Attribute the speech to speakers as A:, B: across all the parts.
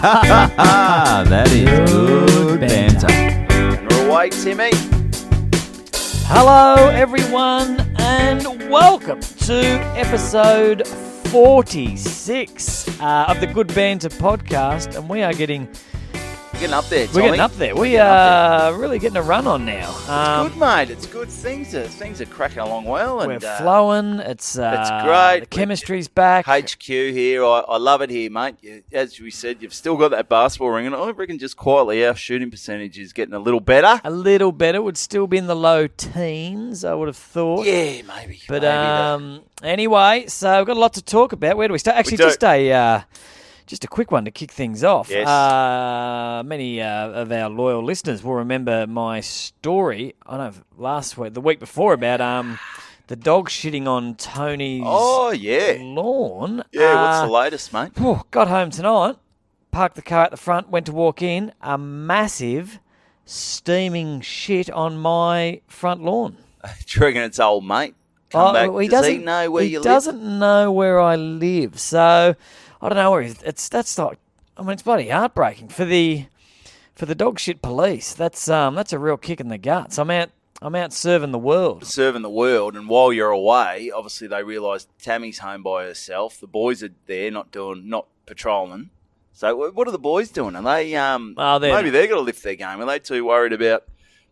A: That is good banter.
B: You're awake, Timmy?
C: Hello, everyone, and welcome to episode 46 of the Good Banter podcast. And we are getting...
B: Getting up there, Tommy.
C: We're getting up there. We are really getting a run on now.
B: It's good, mate. It's good. Things are cracking along well. And,
C: we're flowing. It's
B: great.
C: The chemistry's back.
B: HQ here. I love it here, mate. As we said, you've still got that basketball ring, and I reckon just quietly our shooting percentage is getting a little better.
C: A little better. Would still be in the low teens, I would have thought.
B: Yeah, maybe.
C: But anyway, so we've got a lot to talk about. Where do we start? Actually, just a quick one to kick things off.
B: Yes.
C: Many of our loyal listeners will remember my story, I don't know, the week before, about the dog shitting on Tony's lawn.
B: Yeah, what's the latest, mate?
C: Got home tonight, parked the car at the front, went to walk in, a massive steaming shit on my front lawn.
B: Do you reckon it's old mate? Does he know where you live?
C: He doesn't know where I live, so... I don't know where it's bloody heartbreaking for the dog shit police. That's a real kick in the guts. I'm out serving the world. And while you're away, obviously they realise Tammy's home by herself. The boys are there, not patrolling. So what are the boys doing? Are they maybe they're going to lift their game? Are they too worried about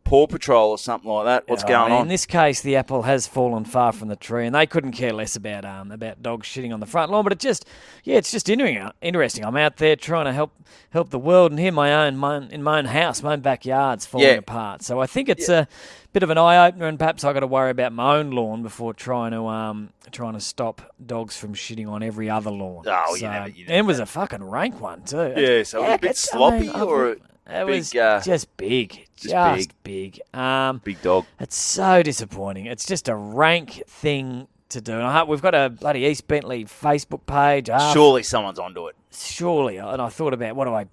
C: Paw Patrol or something like that? What's going on? In this case, the apple has fallen far from the tree, and they couldn't care less about dogs shitting on the front lawn. But it's just interesting. I'm out there trying to help the world, and here in my own house, my own backyard's falling apart. So I think it's a bit of an eye opener, and perhaps I got to worry about my own lawn before trying to stop dogs from shitting on every other lawn.
B: Oh,
C: so,
B: you never.
C: And it was a fucking rank one too.
B: Yeah, so it was a bit sloppy,
C: it was just big. Just big.
B: Big dog.
C: It's so disappointing. It's just a rank thing to do. And we've got a bloody East Bentley Facebook page.
B: Surely someone's onto it.
C: Surely. And I thought about, what do I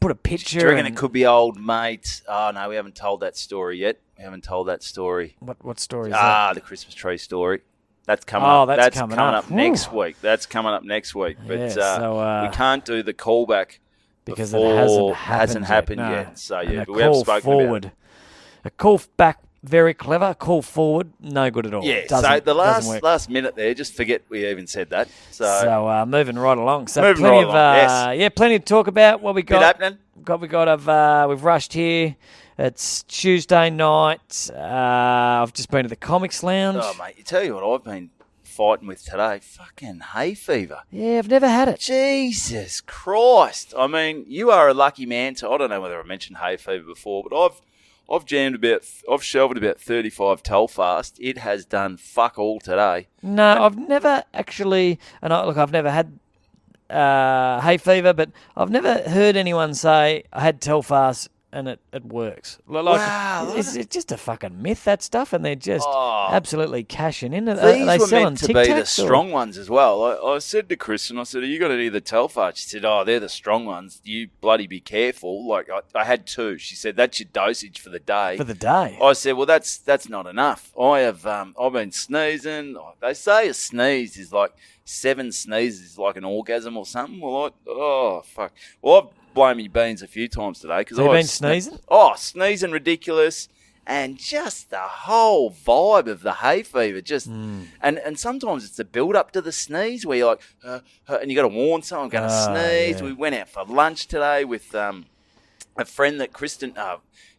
C: put a picture?
B: Do you reckon it could be old mates? Oh, no, we haven't told that story yet. What story is that? The Christmas tree story. That's coming up. That's coming up next week. That's coming up next week. But we can't do the callback.
C: Because it hasn't happened
B: yet. So,
C: but
B: we haven't spoken
C: forward. About it. A call back, very clever. A call forward, no good at all.
B: Yeah, so the last minute there, just forget we even said that. So
C: moving right along. So
B: plenty
C: plenty to talk about. What we got?
B: Happening.
C: We've rushed here. It's Tuesday night. I've just been to the Comics Lounge.
B: Oh, mate, you tell you what I've been fighting with today. Fucking hay fever.
C: Yeah, I've never had it.
B: Jesus Christ. I mean, you are a lucky man. I don't know whether I mentioned hay fever before, but I've shelved about 35 Telfast. It has done fuck all today.
C: No, I've never actually, I've never had hay fever, but I've never heard anyone say I had Telfast and it works.
B: Wow.
C: It's just a fucking myth, that stuff, and they're just absolutely cashing in.
B: These were meant to be the strong ones as well. I said to Kristen, have you got any of the Telfast? She said, they're the strong ones. You bloody be careful. Like, I had two. She said, that's your dosage for the day.
C: For the day?
B: I said, well, that's not enough. I've been sneezing. They say a sneeze is like 7 sneezes is like an orgasm or something. Well, fuck. Well, I've blown me beans a few times today.
C: Have you been sneezing?
B: Sneezing ridiculous. And just the whole vibe of the hay fever. And sometimes it's a build-up to the sneeze where you're like, and you got to warn someone, I'm going to sneeze. Yeah. We went out for lunch today with a friend that Kristen...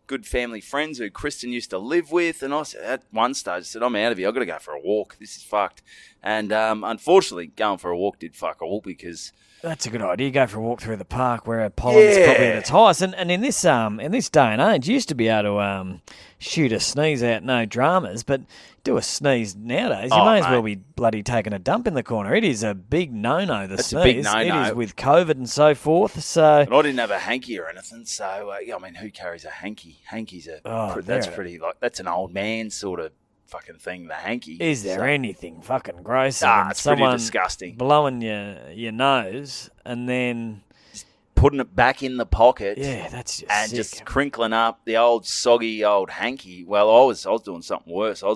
B: good family friends who Kristen used to live with, and I said at one stage, I said, I'm out of here, I've got to go for a walk, this is fucked. And unfortunately, going for a walk did fuck all, because...
C: That's a good idea. Go for a walk through the park where pollen's probably at its highest. And in this day and age, you used to be able to shoot a sneeze out, no dramas, but do a sneeze nowadays, you may as well be bloody taking a dump in the corner. It is a big no-no, the sneeze.
B: It's a big no-no.
C: It is with COVID and so forth. So,
B: and I didn't have a hanky or anything, so, who carries a hanky? Hanky's that's pretty, that's an old man sort of fucking thing, the hanky.
C: Is there anything fucking gross?
B: It's pretty disgusting.
C: Blowing your nose and then
B: just putting it back in the pocket.
C: Yeah, that's just
B: and
C: sick.
B: Just crinkling up the old soggy old hanky. Well, I was doing something worse. I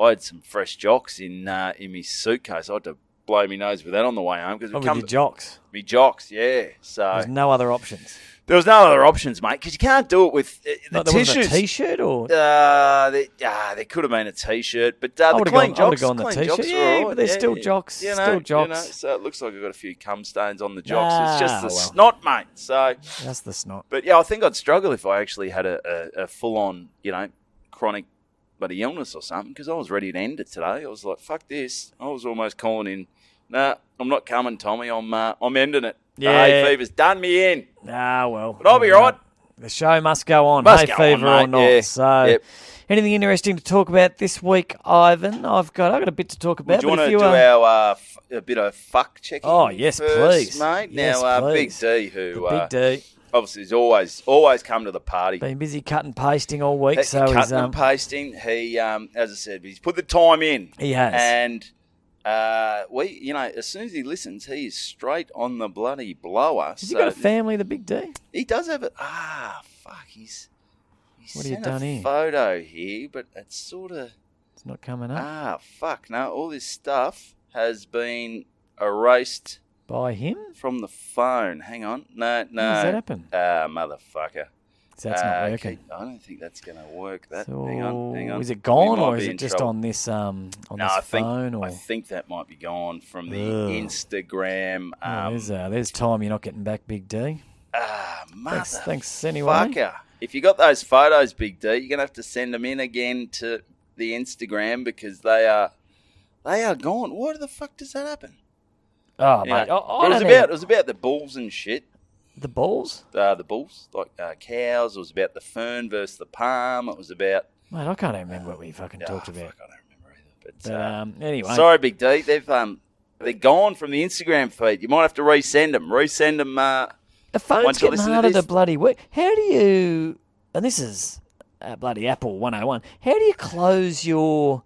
B: had some fresh jocks in my suitcase. I had to blow me nose with that on the way home because
C: Oh, with your jocks.
B: Me jocks, yeah. So
C: There's no other options.
B: there was no other options, mate, because you can't do it with the
C: There wasn't
B: tissues.
C: a T-shirt or?
B: There could have been a T-shirt, but the clean
C: I
B: jocks,
C: would have gone the
B: clean
C: T-shirt.
B: jocks were
C: Yeah,
B: all right.
C: but they're still jocks.
B: You know,
C: Still jocks.
B: You know, so it looks like I've got a few cum stains on the jocks.
C: Ah,
B: It's just the
C: well.
B: snot, mate. So,
C: That's the snot.
B: but yeah, I think I'd struggle if I actually had a full-on, chronic bloody illness or something, because I was ready to end it today. I was like, fuck this. I was almost calling in, nah, I'm not coming, Tommy. I'm ending it.
C: Yeah.
B: The hay fever's done me in.
C: Ah, well.
B: But I'll be right.
C: The show must go on,
B: Must
C: hay
B: go
C: fever
B: on,
C: or
B: mate.
C: not.
B: Yeah.
C: So,
B: Yep.
C: anything interesting to talk about this week, Ivan? I've got a bit to talk about.
B: Do you want
C: but
B: to
C: if
B: do our a bit of fuck checking?
C: Oh, yes,
B: first,
C: please.
B: mate.
C: Yes,
B: Now,
C: please.
B: Big D, who
C: Big D,
B: obviously has always come to the party.
C: been busy cutting pasting all week, so he's
B: Cutting and pasting. He, as I said, he's put the time in.
C: he has.
B: And as soon as he listens, he is straight on the bloody blower.
C: Has he got a family, the Big D?
B: He does have it. Fuck. He's
C: What have you
B: sent
C: done
B: a
C: here?
B: photo here, but it's sort of.
C: It's not coming up
B: Fuck. No, all this stuff has been erased
C: by him.
B: from the phone. Hang on. No.
C: How does that happen?
B: Motherfucker.
C: So that's not working.
B: I don't think that's going to work. Hang
C: So,
B: on.
C: is it gone,
B: We might
C: or
B: be
C: is
B: in
C: it just
B: trouble.
C: on this
B: No,
C: phone? Or
B: I think that might be gone from the
C: Ugh.
B: Instagram.
C: there's time you're not getting back, Big D. Thanks anyway.
B: Fucker. If you got those photos, Big D, you're going to have to send them in again to the Instagram because they are gone. Why the fuck does that happen?
C: Oh,
B: Anyway,
C: mate,
B: it was about the bulls and shit.
C: the balls.
B: The bulls, like cows. It was about the fern versus the palm. It was about.
C: Mate, I can't even remember what we fucking talked about.
B: Fuck, I don't remember either. But
C: Anyway,
B: sorry, Big D. They're gone from the Instagram feed. You might have to resend them.
C: the phone's
B: once you
C: getting
B: listen to
C: harder to
B: this-
C: bloody work. How do you? And this is bloody Apple 101. How do you close your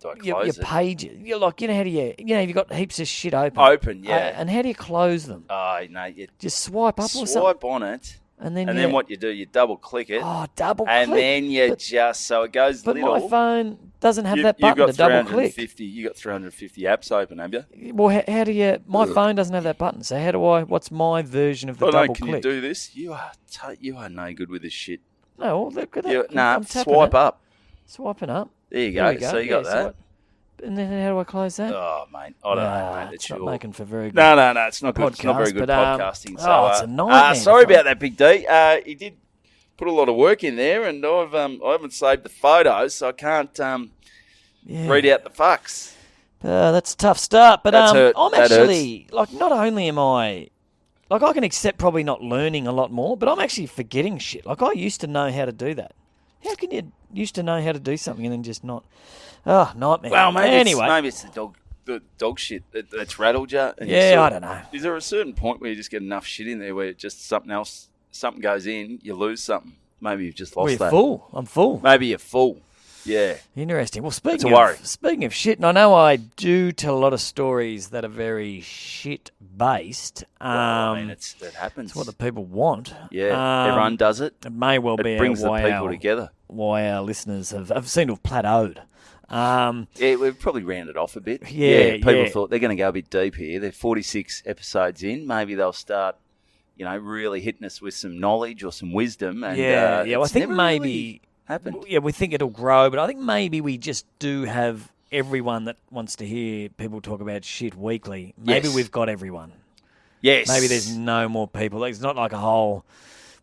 B: Do I
C: your
B: close it?
C: pages? You're like, how do you? You've got heaps of shit open.
B: Open, yeah.
C: And how do you close them?
B: Oh, no, you
C: Just swipe up or something,
B: swipe on it,
C: and then
B: and then what you do, you double click it,
C: Oh, double
B: and
C: click.
B: then you so it goes
C: But
B: little.
C: my phone doesn't have
B: You-
C: that
B: you've
C: button
B: got
C: to double click.
B: 350. You got 350 apps open, have you?
C: Well, how do you? My phone doesn't have that button, so how do I? What's my version of the
B: Oh, no,
C: double
B: can
C: click?
B: you do this? You are no good with this shit.
C: No, well, look at that. I'm tapping
B: swipe
C: it.
B: up.
C: Swiping up.
B: There you
C: There
B: go.
C: we
B: So you got that.
C: swipe. And then how do I close that?
B: Oh, mate, I don't know, mate.
C: It's
B: It's
C: not
B: your...
C: making for very good.
B: No, it's not good. It's not very
C: podcast,
B: good
C: but,
B: podcasting. So,
C: it's a nightmare.
B: sorry about that, Big D. He did put a lot of work in there, and I haven't saved the photos, so I can't read out the fucks.
C: That's a tough start, but
B: That's hurt.
C: I'm
B: That
C: actually like, not only am I like, I can accept probably not learning a lot more, but I'm actually forgetting shit. Like, I used to know how to do that. How can you used to know how to do something and then just not? Oh, nightmare.
B: Well, maybe
C: anyway,
B: it's the dog shit that's rattled you. And
C: yeah, I don't know.
B: Is there a certain point where you just get enough shit in there where just something goes in, you lose something? Maybe you've just lost
C: Well, you're
B: that.
C: full. I'm full.
B: Maybe you're full. Yeah.
C: Interesting. Well,
B: It's a worry.
C: speaking of shit, and I know I do tell a lot of stories that are very shit based.
B: I mean, it happens.
C: It's what the people want.
B: Yeah, everyone does it.
C: It may well be
B: It brings the
C: why
B: people together.
C: why our listeners have seemed to have plateaued.
B: Yeah, we've probably rounded off a bit.
C: Yeah,
B: people
C: yeah.
B: thought they're going to go a bit deep here. They're 46 episodes in. Maybe they'll start, really hitting us with some knowledge or some wisdom. And,
C: Well, I
B: it's
C: think
B: never
C: maybe
B: really happened.
C: Yeah, we think it'll grow, but I think maybe we just do have everyone that wants to hear people talk about shit weekly. Maybe
B: Yes.
C: we've got everyone.
B: Yes.
C: Maybe there's no more people. It's not like a whole.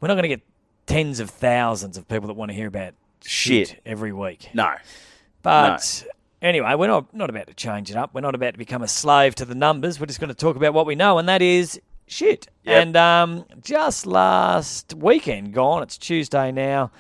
C: We're not going to get tens of thousands of people that want to hear about shit every week.
B: No.
C: But anyway, we're not about to change it up. We're not about to become a slave to the numbers. We're just going to talk about what we know, and that is shit.
B: Yep.
C: And just last weekend gone, it's Tuesday now.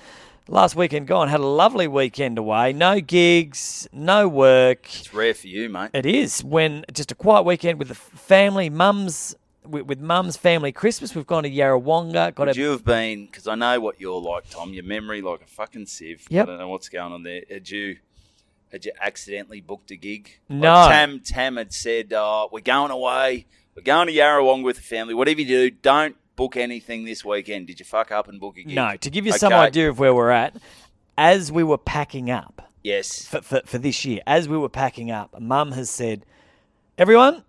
C: Last weekend gone, had a lovely weekend away. No gigs, no work.
B: It's rare for you, mate.
C: It is when just a quiet weekend with the family, with mum's family Christmas. We've gone to Yarrawonga.
B: Would you have been, because I know what you're like, Tom, your memory like a fucking sieve.
C: Yep.
B: I don't know what's going on there. Had you accidentally booked a gig?
C: No.
B: Like Tam had said, we're going away. We're going to Yarrawonga with the family. Whatever you do, don't book anything this weekend. Did you fuck up and book a gig?
C: No, to give you some
B: Okay.
C: idea of where we're at, as we were packing up
B: Yes.
C: for this year, as we were packing up, Mum has said, everyone,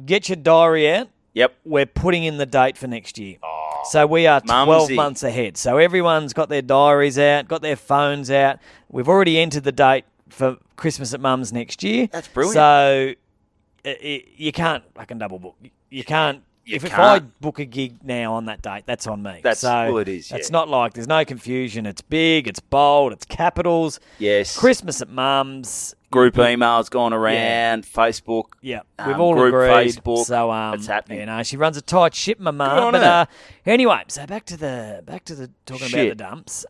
C: get your diary out.
B: Yep.
C: We're putting in the date for next year.
B: Oh,
C: So we are 12
B: mumsy.
C: months ahead. So everyone's got their diaries out, got their phones out. We've already entered the date for Christmas at Mum's next year.
B: That's brilliant.
C: So you can't fucking double book. You can't. If I book a gig now on that date, that's on me.
B: Well, it is.
C: It's not like there's no confusion. It's big, it's bold, it's capitals.
B: Yes.
C: Christmas at Mum's.
B: Group emails going around, Facebook.
C: Yeah, we've all
B: group
C: agreed.
B: Facebook.
C: So
B: it's happening.
C: You know, she runs a tight ship, my mum. But anyway, so back to the talking about the dumps.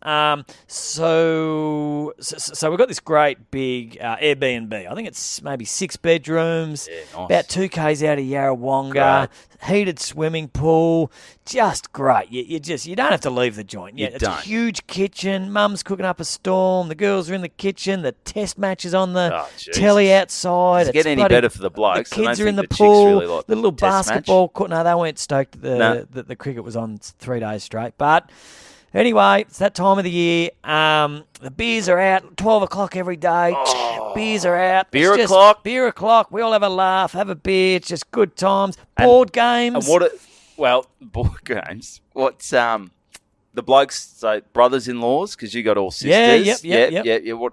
C: So we've got this great big Airbnb. I think it's maybe 6 bedrooms,
B: nice.
C: about 2 k's out of Yarrawonga. Heated swimming pool, just great. You don't have to leave the joint. It's a huge kitchen. Mum's cooking up a storm. The girls are in the kitchen. The test match is on the telly outside.
B: Does it get any better for the blokes?
C: The kids are in the
B: chicks
C: pool.
B: really like
C: the little basketball court. No, they weren't stoked that the cricket was on 3 days straight. But anyway, it's that time of the year. The beers are out 12 o'clock every day. Beers are out.
B: Beer o'clock.
C: Beer o'clock. We all have a laugh, have a beer. It's just good times. Board games.
B: And board games. What's the blokes say brothers-in-laws because you got all sisters. Yeah. What?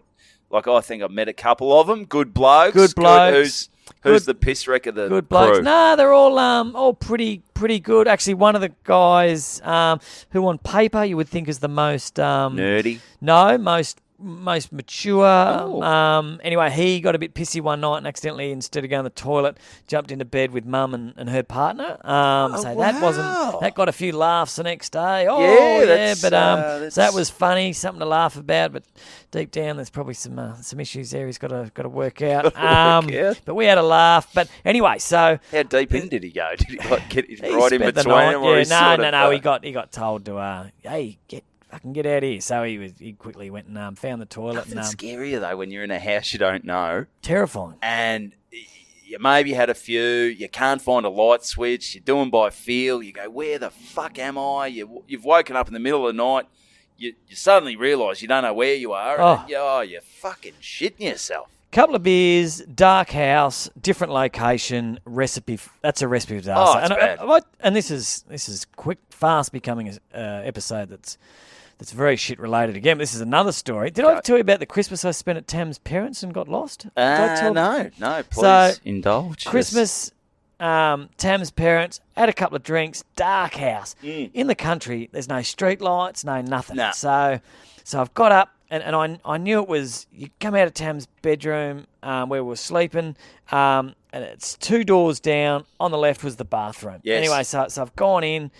B: Like I think I've met a couple of them. Good blokes.
C: Good blokes.
B: Who's the piss wreck of the
C: good blokes?
B: crew?
C: No, they're all pretty good. Actually, one of the guys who on paper you would think is the most
B: nerdy.
C: No, most mature. Anyway, he got a bit pissy one night and accidentally, instead of going to the toilet, jumped into bed with Mum and her partner. That got a few laughs the next day. So that was funny, something to laugh about. But deep down, there's probably some issues there. He's got to work out. But we had a laugh. But anyway, so
B: how deep in did he go? Did he get right in between them?
C: No. He got told to get out of here. So he quickly went and found the toilet.
B: Nothing scarier though when you're in a house you don't know.
C: Terrifying.
B: And you maybe had a few. You can't find a light switch. You're doing by feel. You go, where the fuck am I? You've woken up in the middle of the night. You suddenly realise you don't know where you are. And you're fucking shitting yourself.
C: Couple of beers, dark house, different location, recipe. That's a recipe for disaster.
B: It's bad.
C: And this is fast becoming an episode that's very shit related again. This is another story. Did I ever tell you about the Christmas I spent at Tam's parents and got lost?
B: No. Please indulge.
C: Christmas, Tam's parents had a couple of drinks. Dark house in the country. There's no street lights, no nothing.
B: Nah.
C: So I've got up. And I knew it was, you come out of Tam's bedroom where we were sleeping, and it's 2 doors down. On the left was the bathroom.
B: Yes.
C: Anyway, so I've gone in,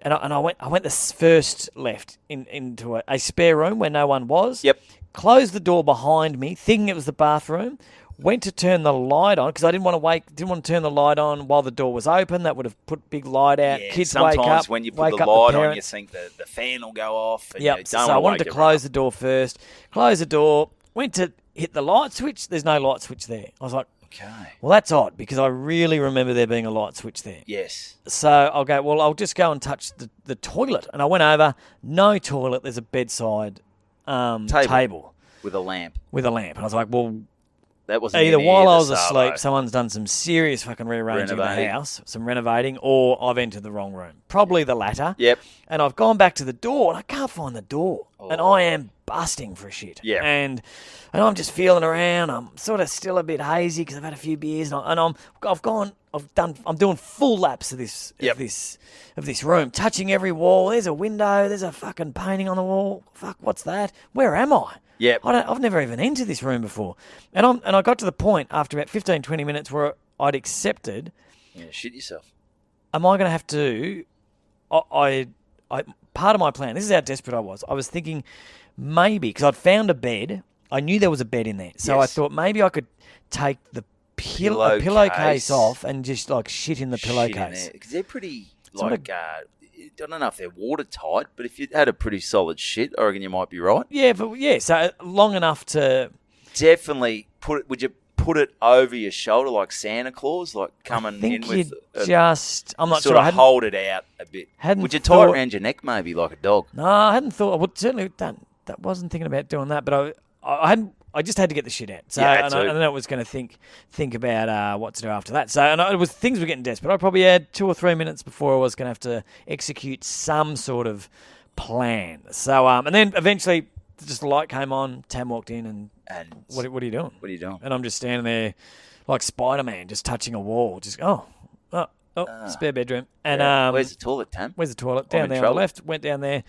C: and I went the first left into a spare room where no one was.
B: Yep.
C: Closed the door behind me, thinking it was the bathroom. Went to turn the light on because I didn't want to turn the light on while the door was open. That would have put big light out.
B: Yeah,
C: Kids wake up.
B: Sometimes when you put the light on, you think the fan will go off. And
C: so I wanted to close the door first. Close the door. Went to hit the light switch. There's no light switch there. I was like,
B: okay.
C: Well, that's odd because I really remember there being a light switch there.
B: Yes.
C: So I'll go, well, I'll just go and touch the toilet. And I went over. No toilet. There's a bedside table.
B: With a lamp.
C: And I was like, well,
B: that wasn't
C: either while I was
B: Savo.
C: asleep, someone's done some serious fucking rearranging of the house, some renovating, or I've entered the wrong room. Probably the latter.
B: Yep.
C: And I've gone back to the door, and I can't find the door. And I am busting for shit.
B: Yeah.
C: And I'm just feeling around. I'm sort of still a bit hazy because I've had a few beers, and I'm doing full laps of this of this room, touching every wall. There's a window. There's a fucking painting on the wall. Fuck, what's that? Where am I?
B: Yeah,
C: I've never even entered this room before, and I got to the point after about 15, 20 minutes where I'd accepted.
B: Yeah, shit yourself.
C: Am I going to have to? I part of my plan. This is how desperate I was. I was thinking maybe because I'd found a bed. I knew there was a bed in there, so I thought maybe I could take the pillowcase off and just like shit in the pillowcase
B: because they're pretty I don't know if they're watertight, but if you had a pretty solid shit, I reckon you might be right.
C: Yeah, so long enough to
B: definitely put it. Would you put it over your shoulder like Santa Claus, like coming in with?
C: I'm not
B: sort
C: sure.
B: Of hold it out a bit. Would you tie it around your neck, maybe like a dog?
C: No, I hadn't thought. I would certainly that wasn't thinking about doing that, but I hadn't. I just had to get the shit out. So
B: Yeah,
C: and I was going to think about what to do after that. So it was things were getting desperate. I probably had 2 or 3 minutes before I was going to have to execute some sort of plan. So and then eventually just the light came on. Tam walked in and what are you doing?
B: What are you doing?
C: And I'm just standing there like Spider-Man, just touching a wall. Just spare bedroom. And
B: where's the toilet, Tam?
C: Where's the toilet?
B: I'm
C: Down
B: in
C: there
B: trouble.
C: on the left. Went down there.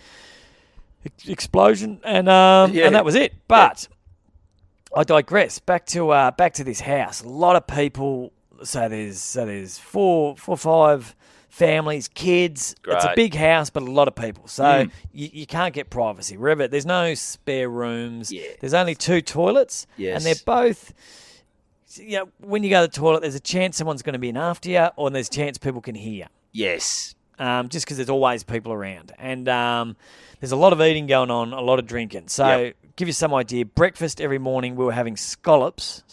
C: Explosion and that was it. But I digress. Back to this house. A lot of people. So there's four, 5 families, kids.
B: Great.
C: It's a big house, but a lot of people. So you can't get privacy. Wherever there's no spare rooms.
B: Yeah.
C: There's only 2 toilets.
B: Yes.
C: And they're both. When you go to the toilet, there's a chance someone's going to be in after you, or there's a chance people can hear.
B: Yes.
C: Just because there's always people around. And there's a lot of eating going on, a lot of drinking. So give you some idea, breakfast every morning we were having scallops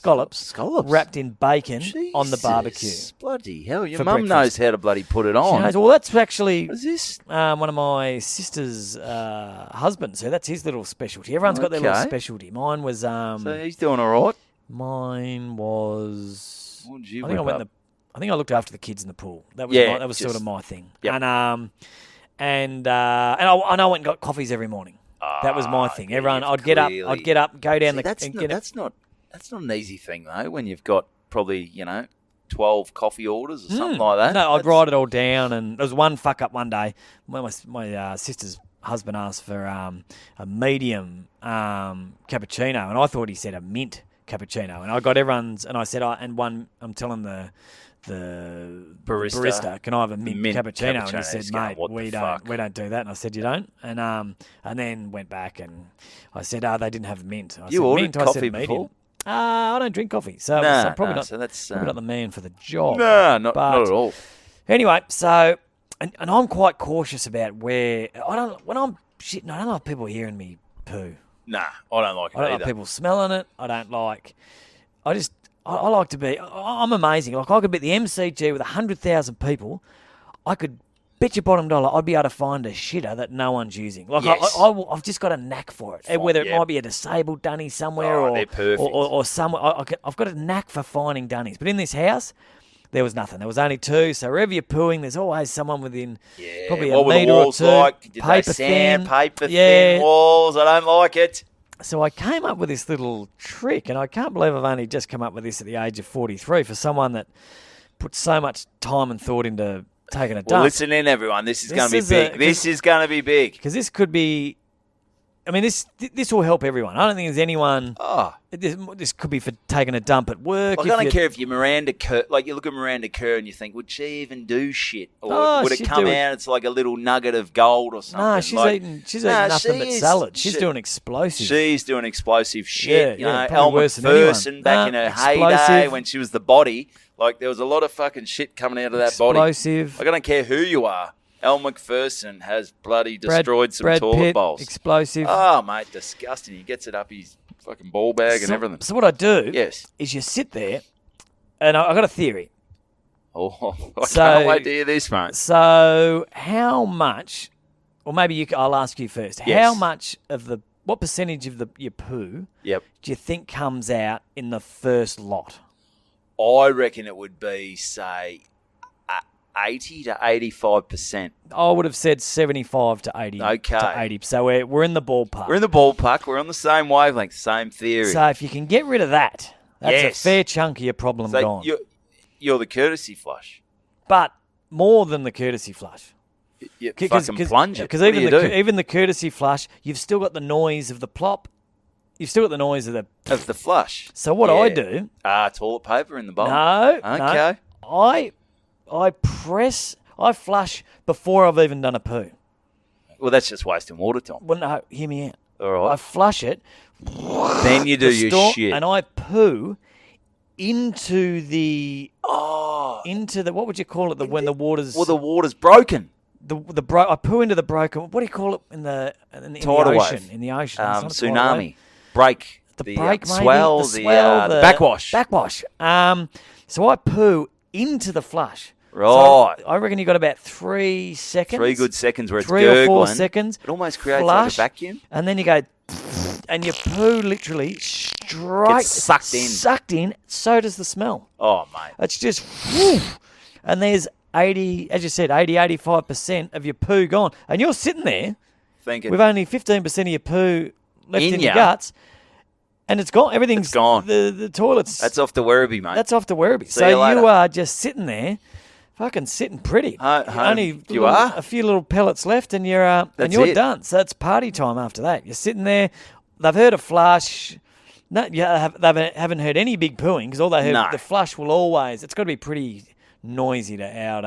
C: wrapped in bacon on the barbecue.
B: Bloody hell, your
C: For
B: mum knows how to bloody put it on.
C: She knows, well, that's actually
B: What is this?
C: one of my sister's husbands. So that's his little specialty. Everyone's got their little specialty. Mine was...
B: So he's doing all right.
C: Mine was...
B: What did you
C: I think
B: whip up?
C: I think I looked after the kids in the pool. That was
B: Yeah,
C: that was sort of my thing.
B: Yep.
C: And I went and got coffees every morning. That was my thing. Everyone, I'd get up, go down
B: That's not an easy thing though. When you've got probably 12 coffee orders or something like that.
C: No, I'd write it all down. And there was one fuck up one day when my sister's husband asked for a medium cappuccino, and I thought he said a mint cappuccino, and I got everyone's, and I said, I'm telling the barista, can I have a mint cappuccino? And he said, mate, we don't do that. And I said, you don't? And then went back and I said, they didn't have mint. I
B: You
C: said,
B: ordered
C: mint.
B: coffee
C: I said, medium.
B: before?
C: I don't drink coffee, so I'm probably not.
B: So that's
C: probably not the man for the job.
B: No, not at all.
C: Anyway, so and I'm quite cautious about where I don't know if people are hearing me poo.
B: Nah, I don't like it
C: I don't
B: either.
C: like people smelling it. I like to be. I'm amazing. Like I could be at the MCG with 100,000 people. I could bet your bottom dollar I'd be able to find a shitter that no one's using. Like
B: Yes.
C: I've just got a knack for it. Whether it
B: yeah.
C: might be a disabled dunny somewhere
B: they're perfect.
C: or somewhere. I've got a knack for finding dunnies. But in this house, there was nothing. There was only 2. So wherever you're pooing, there's always someone within probably a
B: what were
C: metre
B: the
C: or
B: walls
C: 2.
B: like? Did
C: paper
B: they sand,
C: thin.
B: paper thin walls? I don't like it.
C: So I came up with this little trick, and I can't believe I've only just come up with this at the age of 43 for someone that put so much time and thought into taking a dump.
B: Well, listen in, everyone. This is going to be big. This is going to be big.
C: Because this could be... I mean, this will help everyone. I don't think there's anyone... This could be for taking a dump at work.
B: Like, I don't care if you're Miranda Kerr. Like, you look at Miranda Kerr and you think, would she even do shit? Or would it come out, it's like a little nugget of gold or something?
C: No, she's eating nothing but salad. She's doing explosive.
B: She's doing explosive shit.
C: Yeah,
B: Elma Ferguson back in her heyday when she was the body. Like, there was a lot of fucking shit coming out of that body.
C: Explosive.
B: Like, I don't care who you are. Elle McPherson has bloody destroyed some toilet
C: Pitt,
B: bowls.
C: Explosive.
B: Oh, mate, disgusting. He gets it up his fucking ball bag and everything.
C: So what I do
B: Yes.
C: is you sit there, and I got a theory.
B: Oh, I can't wait to hear this, mate.
C: So how much, or maybe I'll ask you first,
B: Yes.
C: how much of what percentage of your poo
B: Yep.
C: do you think comes out in the first lot?
B: I reckon it would be, say, 80 to 85%.
C: I would have said 75 to 80.
B: Okay.
C: To 80. So we're in the ballpark.
B: We're in the ballpark. We're on the same wavelength, same theory.
C: So if you can get rid of that, that's
B: Yes.
C: a fair chunk of your problem
B: So
C: gone.
B: you're the courtesy flush.
C: But more than the courtesy flush.
B: You fucking plunge it.
C: Because
B: What do you do?
C: even the courtesy flush, you've still got the noise of the plop. You've still got the noise of the...
B: Of the flush.
C: So what I do...
B: Toilet paper in the bowl.
C: No.
B: Okay.
C: No, I flush before I've even done a poo.
B: Well, that's just wasting water, Tom.
C: Well, no, hear me out.
B: All right.
C: I flush it.
B: Then you do your shit.
C: And I poo into the... Into the... What would you call it? When the water's...
B: Well, the water's broken.
C: I poo into the broken... What do you call it in the
B: Tidal
C: ocean?
B: wave.
C: In the ocean. It's not a tidal
B: Tsunami.
C: wave.
B: Break.
C: The
B: break,
C: break, maybe.
B: swell,
C: the swell, the
B: backwash.
C: Backwash. So I poo into the flush.
B: Right.
C: So I reckon you got about 3 seconds.
B: 3 good seconds where it's
C: 3
B: gurgling.
C: or 4 seconds.
B: It almost creates
C: flush,
B: like a vacuum.
C: And then you go... your poo literally straight
B: Gets sucked in.
C: Sucked in. So does the smell.
B: Oh, mate.
C: It's just, whew, and there's 80, as you said, 85% of your poo gone, and you're sitting there
B: Thinking,
C: with only 15% of your poo left in your
B: ya.
C: guts, and it's gone. Everything's
B: It's gone.
C: The toilets.
B: that's off to Werribee, mate.
C: That's off to Werribee.
B: See you later.
C: You are just sitting there, fucking sitting pretty. Only
B: you are?
C: a few little pellets left, and you're
B: it.
C: done. So it's party time after that. You're sitting there. They've heard a flush. No, they haven't heard any big pooing because all they heard
B: No.
C: the flush will always. It's got to be pretty noisy to out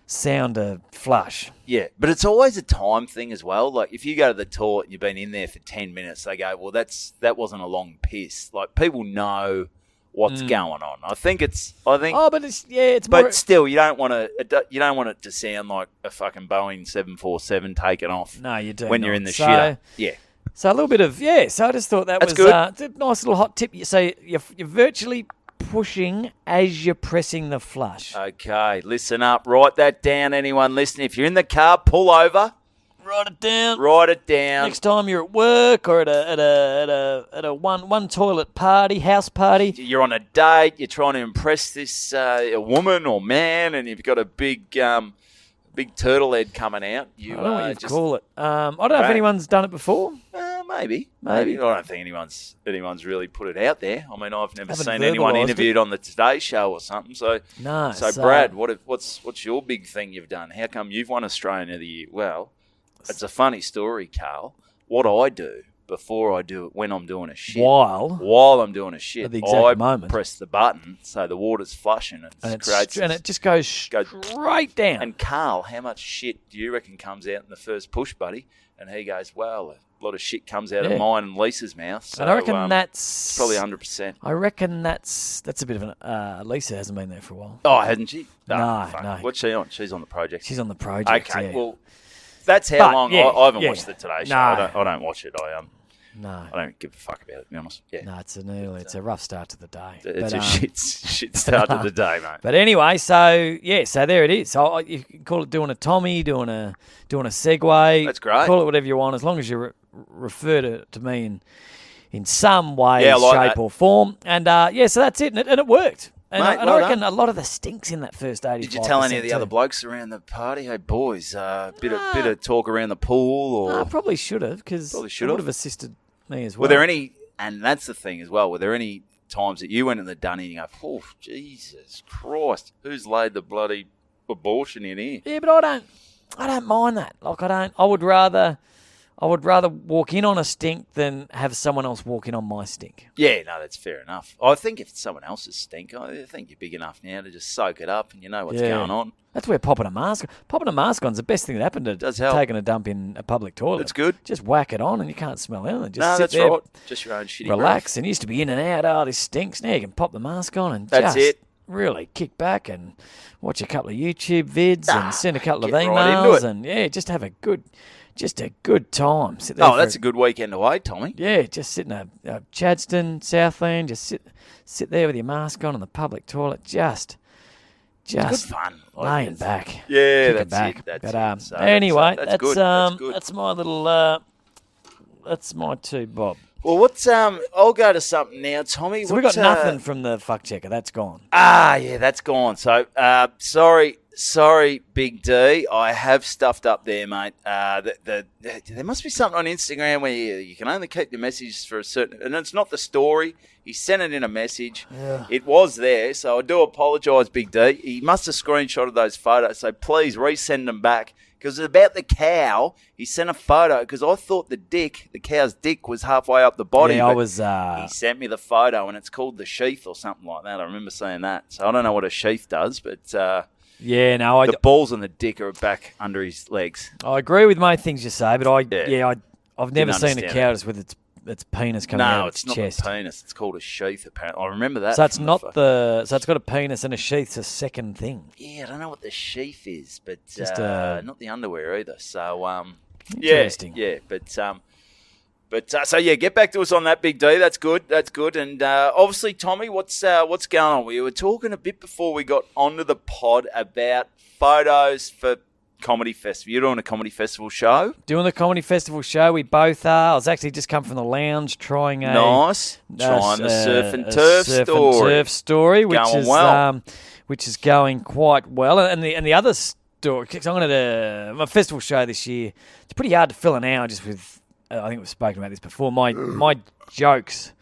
C: sound a flush.
B: Yeah, but it's always a time thing as well. Like, if you go to the toilet and you've been in there for 10 minutes, they go, well, that wasn't a long piss. Like, people know what's going on. I think.
C: Oh, but it's
B: But
C: more.
B: still, you don't want it to sound like a fucking Boeing 747 taking off.
C: No, you do
B: when
C: not.
B: you're in the
C: So-
B: shitter. Yeah,
C: So a little bit of So I just thought that
B: That's
C: was
B: good.
C: It's a nice little hot tip. So you're virtually pushing as you're pressing the flush.
B: okay. Listen up. Write that down. Anyone listening, if you're in the car, pull over.
C: Write it down.
B: Write it down.
C: Next time you're at work or at a one toilet party, house party.
B: You're on a date. You're trying to impress this a woman or man, and you've got a big turtle head coming out.
C: I don't know what you
B: just
C: call it. I don't know if
B: Right.
C: anyone's done it before.
B: maybe.
C: Maybe.
B: I don't think anyone's really put it out there. I mean, I've never
C: Haven't
B: seen anyone
C: verbalised
B: interviewed on the Today Show or something. So
C: No.
B: So Brad, what's your big thing you've done? How come you've won Australian of the Year? Well, it's a funny story, Carl. What I do before I do it when I'm doing a shit. While I'm doing a shit,
C: At the exact moment.
B: press the button so the water's flushing
C: and
B: it creates
C: it just goes straight down.
B: And Carl, how much shit do you reckon comes out in the first push, buddy? And he goes, well, a lot of shit comes out of mine and Lisa's mouth. So,
C: and I reckon that's
B: probably 100%.
C: I reckon that's a bit of an. Lisa hasn't been there for a while.
B: Oh, hasn't she?
C: No,
B: fuck.
C: no.
B: What's she on? She's on the project.
C: She's on the project.
B: Okay,
C: yeah.
B: well, that's how
C: But,
B: long.
C: yeah,
B: I haven't
C: yeah.
B: watched the Today Show.
C: No.
B: I don't watch it.
C: No,
B: I don't give a fuck about it, to be honest. Yeah.
C: no, it's a rough start to the day.
B: It's
C: But,
B: a shit start to the day, mate.
C: But anyway, so there it is. So you can call it doing a Tommy, doing a segue.
B: That's great.
C: Call it whatever you want, as long as you refer to me in some way,
B: Yeah, I like
C: shape,
B: that.
C: or form. And so that's it, and it worked. And,
B: Mate,
C: I
B: well
C: reckon
B: done.
C: a lot of the stinks in that first 85%.
B: Did you tell any of the other blokes around the party? Hey, boys, bit of talk around the pool, or
C: No, I probably should have, because
B: Probably
C: it
B: should
C: would
B: have.
C: have assisted me as well.
B: were there any? And that's the thing as well. Were there any times that you went in the dunny and you go, "Oh, Jesus Christ, who's laid the bloody abortion in here?"
C: Yeah, but I don't mind that. Like, I would rather walk in on a stink than have someone else walk in on my stink.
B: Yeah, no, that's fair enough. I think if it's someone else's stink, I think you're big enough now to just soak it up and you know what's
C: Yeah.
B: going on.
C: That's where popping a mask on's the best thing that happened to
B: Does help.
C: taking a dump in a public toilet.
B: That's good.
C: Just whack it on and you can't smell anything. Just
B: No,
C: sit
B: that's
C: there,
B: right. Just your own shitty
C: relax. And you used to be in and out. Oh, this stinks. Now you can pop the mask on and
B: That's
C: just
B: it.
C: really kick back and watch a couple of YouTube vids and send a couple of
B: get
C: emails
B: right into it.
C: and just have a good time. Sit there
B: breath. Oh,
C: for
B: that's a good weekend away, Tommy.
C: Yeah, just sit in a Chadston, Southland, just sit there with your mask on in the public toilet, just
B: Good fun.
C: laying
B: It's-
C: back.
B: Yeah,
C: kicking
B: that's
C: back.
B: it. That's
C: but
B: it. So
C: anyway,
B: that's good. That's good.
C: that's my little that's my two bob.
B: Well, what's I'll go to something now, Tommy.
C: So we got nothing from the fuck checker. That's gone.
B: Yeah, that's gone. So sorry, Big D. I have stuffed up there, mate. There must be something on Instagram where you can only keep your messages for a certain, and it's not the story. He sent it in a message.
C: Yeah.
B: It was there, so I do apologise, Big D. He must have screenshotted those photos, so please resend them back. Because it's about the cow. He sent a photo because I thought the cow's dick was halfway up the body.
C: Yeah, I
B: but
C: was.
B: he sent me the photo and it's called the sheath or something like that. I remember seeing that. So I don't know what a sheath does, but
C: Yeah, no,
B: the balls and the dick are back under his legs.
C: I agree with most things you say, but I've never seen a
B: understand
C: cow
B: it.
C: just with its penis coming out
B: No,
C: of its
B: it's not
C: chest.
B: the penis. It's called a sheath, apparently. I remember that.
C: So it's
B: from
C: not
B: pho-
C: so it's got a penis and a sheath's a second thing.
B: Yeah, I don't know what the sheath is, but
C: Just,
B: not the underwear either. So,
C: Interesting.
B: Yeah, but so yeah, get back to us on that, Big D. That's good. And obviously, Tommy, what's going on? We were talking a bit before we got onto the pod about photos for comedy festival. You're doing a comedy festival show.
C: Doing the comedy festival show. We both are. I was actually just come from the lounge trying
B: trying the surf and turf
C: story, which
B: going
C: is
B: well.
C: which is going quite well. And the other story, cause I'm going to my festival show this year. It's pretty hard to fill an hour just with. I think we've spoken about this before. My jokes,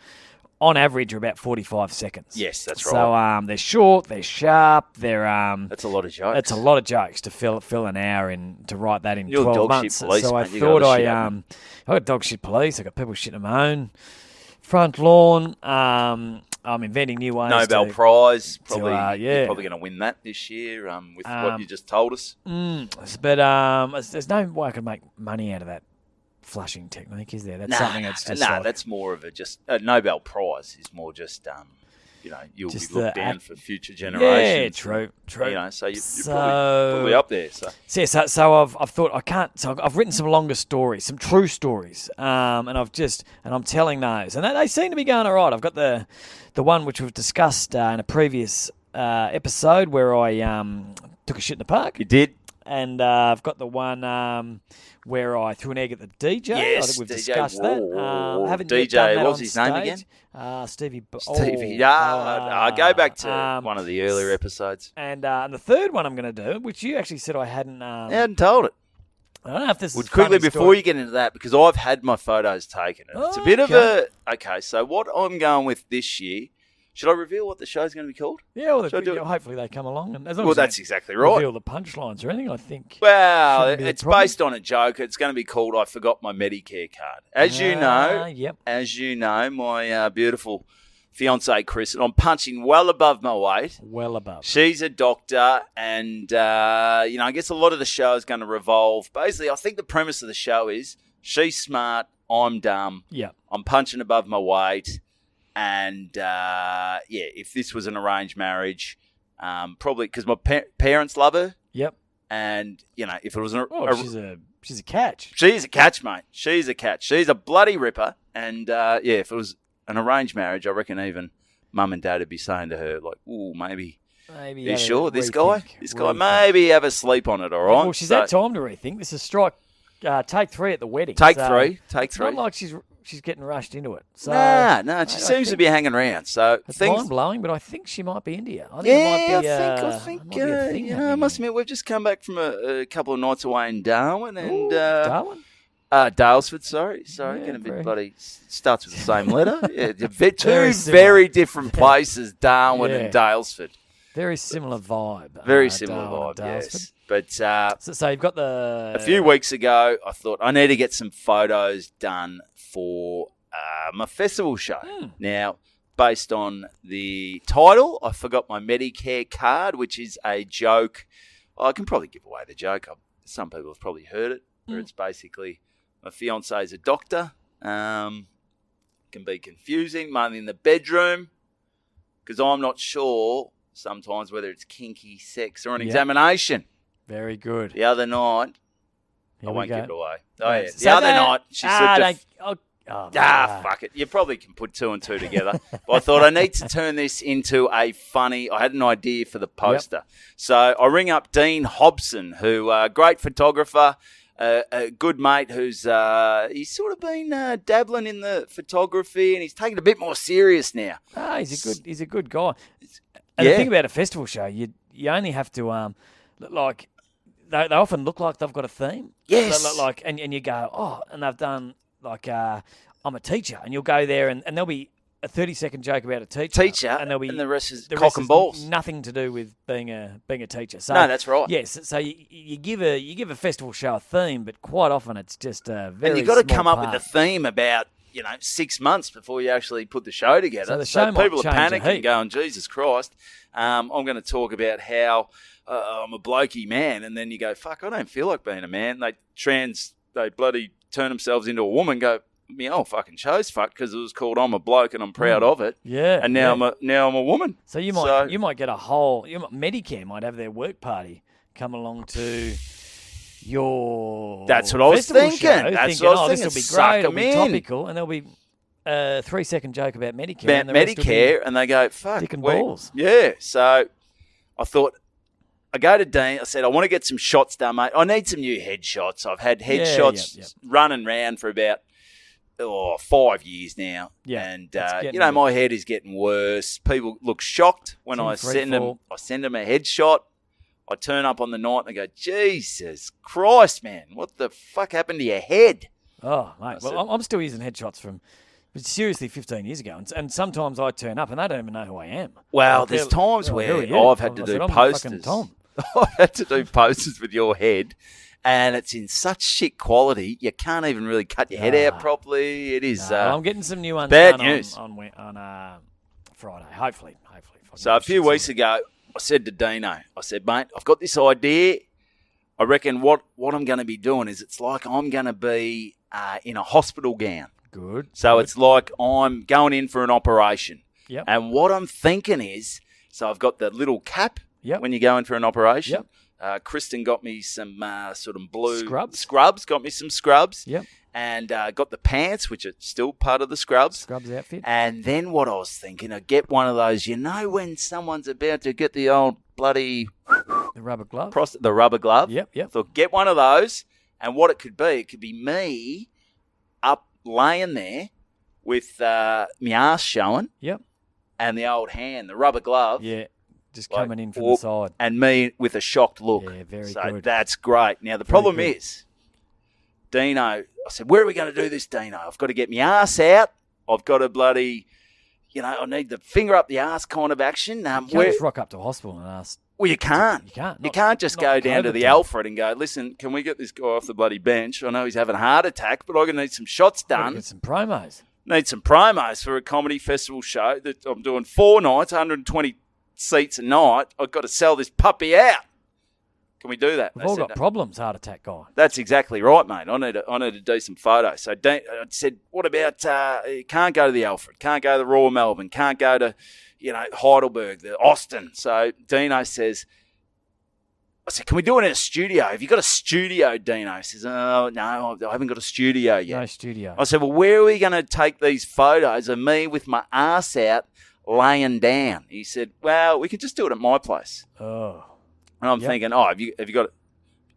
C: on average, are about 45 seconds.
B: Yes, that's right.
C: So they're short, they're sharp, they're
B: That's a lot of jokes.
C: That's a lot of jokes to fill an hour in, to write that in
B: You're
C: 12
B: dog
C: months.
B: shit police,
C: so I
B: mate. You
C: thought
B: got
C: I got dog shit police. I got people shitting my own front lawn. I'm inventing new ways.
B: Nobel Prize.
C: to,
B: Probably.
C: yeah.
B: You're probably going to win that this year. With what you just told us.
C: But there's no way I can make money out of that flushing technique, is there? That's something that's just
B: that's more of a Nobel Prize is more just you'll
C: Just
B: be looked
C: the
B: down for future generations.
C: Yeah, true.
B: So you're probably up there. So
C: So I've thought I can't. So I've written some longer stories, some true stories, and I'm telling those, and they seem to be going all right. I've got the one which we've discussed in a previous episode where I took a shit in the park.
B: you did.
C: And I've got the one where I threw an egg at the DJ.
B: Yes,
C: I think we've
B: DJ.
C: discussed that. Haven't yet
B: DJ,
C: done that
B: what was
C: on
B: his name again?
C: Stevie.
B: Stevie. I go back to one of the earlier episodes.
C: And the third one I'm going to do, which you actually said I hadn't.
B: I hadn't told it.
C: I don't know if this is
B: quickly
C: a funny
B: before
C: story.
B: you get into that, because I've had my photos taken. And it's a bit of a... Okay, so what I'm going with this year... Should I reveal what the show's going to be called?
C: Yeah, well, hopefully they come along. And as long
B: well,
C: as
B: that's
C: you
B: exactly right.
C: Reveal the punchlines or anything, I think.
B: Well,
C: shouldn't be a
B: it's
C: problem.
B: based on a joke. It's going to be called "I Forgot My Medicare Card." As you know, my beautiful fiance Chris, and I'm punching well above my weight.
C: Well above.
B: She's a doctor, and I guess a lot of the show is going to revolve. Basically, I think the premise of the show is she's smart, I'm dumb.
C: Yeah.
B: I'm punching above my weight. And, if this was an arranged marriage, probably because my parents love her.
C: Yep.
B: And, if it was
C: she's a catch.
B: She's a catch, mate. She's a catch. She's a bloody ripper. And, if it was an arranged marriage, I reckon even mum and dad would be saying to her, like, ooh, maybe you sure this guy? This guy, maybe have a sleep on it, all right?
C: Well, she's had time to rethink. This is take 3 at the wedding.
B: Take three.
C: It's not like she's getting rushed into it. So,
B: no, she seems to be hanging around. So
C: it's
B: things
C: mind-blowing, but I think she might be India. I think
B: I must admit, we've just come back from a couple of nights away in Darwin. And
C: Darwin?
B: Daylesford, sorry.
C: Yeah,
B: Getting a bit
C: very-
B: bloody... Starts with the same letter. Yeah,
C: Very
B: two
C: similar.
B: very different places, Darwin and Daylesford.
C: Very similar vibe.
B: Very similar
C: Darwin
B: vibe,
C: and
B: yes.
C: Daylesford.
B: But
C: So you've got the...
B: a few weeks ago, I thought I need to get some photos done for my festival show. Now, based on the title, I Forgot My Medicare Card, which is a joke. I can probably give away the joke. Some people have probably heard it, where it's basically my fiance is a doctor. Can be confusing, mainly in the bedroom, because I'm not sure sometimes whether it's kinky sex or an examination.
C: Very good.
B: The other night,
C: Here
B: I
C: we
B: won't
C: go.
B: give it away. Oh, yeah.
C: So
B: The other
C: that-
B: night, she said, fuck it. You probably can put 2 and 2 together. But I thought I need to turn this into a funny... I had an idea for the poster. So I ring up Dean Hobson, who great photographer, a good mate who's... he's sort of been dabbling in the photography, and he's taken it a bit more serious now.
C: He's a good guy. And the thing about a festival show, you only have to look like... They often look like they've got a theme.
B: Yes.
C: And you go, and they've done, I'm a teacher. And you'll go there and there'll be a 30-second joke about a teacher. And there'll be...
B: And the rest is
C: the
B: cock
C: rest
B: and
C: is
B: balls.
C: Nothing to do with being a teacher. So,
B: No, that's right.
C: Yes. So you give a festival show a theme, but quite often it's just a very
B: And you've got to
C: small
B: come up
C: part.
B: with a theme about... 6 months before you actually put the show together.
C: So the show might
B: people are
C: change a
B: panicking,
C: heap.
B: going, Jesus Christ. I'm going to talk about how I'm a blokey man, and then you go, fuck, I don't feel like being a man. They bloody turn themselves into a woman, go, me old fucking show's fucked because it was called I'm a bloke and I'm proud of it.
C: Yeah.
B: And now I'm a woman.
C: So you might get a whole... Medicare might have their work party come along to... your
B: That's what I was
C: festival
B: thinking.
C: show,
B: That's what I was thinking.
C: This will be
B: Suck
C: great. It'll
B: 'em
C: be
B: in.
C: topical, and there'll be a 3-second joke about Medicare.
B: About
C: and the rest will be
B: Medicare, and they go, fuck.
C: dick and balls.
B: Yeah. So I thought, I go to Dean. I said, I want to get some shots done, mate. I need some new headshots. I've had headshots running around for about 5 years now.
C: Yeah,
B: and my head is getting worse. People look shocked when I send them a headshot. I turn up on the night and I go, Jesus Christ, man, what the fuck happened to your head?
C: Oh, mate. Well, I'm still using headshots from seriously 15 years ago. And sometimes I turn up and they don't even know who I am.
B: Well,
C: like,
B: there's times where I've had to do posters. I've had to do posters with your head. And it's in such shit quality, you can't even really cut your head out properly. It is.
C: I'm getting some new ones
B: bad news
C: on Friday, hopefully.
B: So a few weeks ago, I said to Dino, I said, mate, I've got this idea. I reckon what I'm going to be doing is it's like I'm going to be in a hospital gown.
C: Good.
B: So it's like I'm going in for an operation.
C: Yep.
B: And what I'm thinking is, so I've got the little cap when you go in for an operation.
C: Yep.
B: Kristen got me some sort of blue
C: scrubs.
B: Got me some scrubs.
C: Yep.
B: And got the pants, which are still part of the scrubs.
C: Scrubs outfit.
B: And then what I was thinking, I get one of those, when someone's about to get the old bloody...
C: The rubber glove.
B: The rubber glove.
C: Yep.
B: So get one of those. And what it could be me up laying there with my ass showing.
C: Yep.
B: And the old hand, the rubber glove.
C: Yeah. Just coming in from the side.
B: And me with a shocked look.
C: Yeah, very good.
B: So that's great. Now, the problem is, Dino, I said, where are we going to do this, Dino? I've got to get my ass out. I've got to bloody, I need the finger up the ass kind of action.
C: You can't just rock up to a hospital and ask.
B: Well, you can't.
C: You
B: can't just go down to the Alfred and go, listen, can we get this guy off the bloody bench? I know he's having a heart attack, but I'm going to need some shots done.
C: Get some promos.
B: Need some promos for a comedy festival show that I'm doing 4 nights, 120 seats a night. I've got to sell this puppy out. Can we do that?
C: We've all got problems, heart attack guy.
B: That's exactly right, mate. I need to do some photos. So I said, what about can't go to the Alfred, can't go to the Royal Melbourne, can't go to Heidelberg, the Austin. So Dino says, I said, can we do it in a studio? Have you got a studio, Dino? He says, oh, no, I haven't got a studio yet.
C: No studio.
B: I said, well, where are we going to take these photos of me with my ass out laying down? He said, well, we can just do it at my place.
C: Oh.
B: And I'm thinking, have you got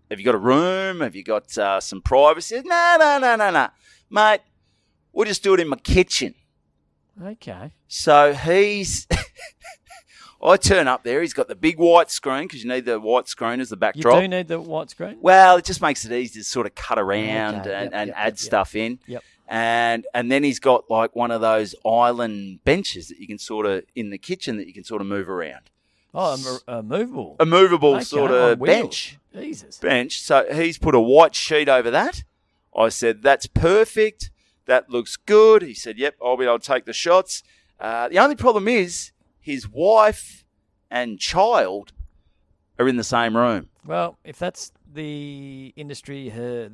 B: a room? Have you got some privacy? He said, no. Mate, we'll just do it in my kitchen.
C: Okay.
B: So I turn up there. He's got the big white screen because you need the white screen as the backdrop.
C: You do need the white screen?
B: Well, it just makes it easy to sort of cut around and add stuff in.
C: Yep.
B: And then he's got like one of those island benches that you can sort of, in the kitchen, that you can sort of move around.
C: Oh, a movable.
B: A movable sort of bench.
C: Jesus.
B: Bench. So he's put a white sheet over that. I said, that's perfect. That looks good. He said, yep, I'll be able to take the shots. The only problem is his wife and child are in the same room.
C: Well, if that's the industry her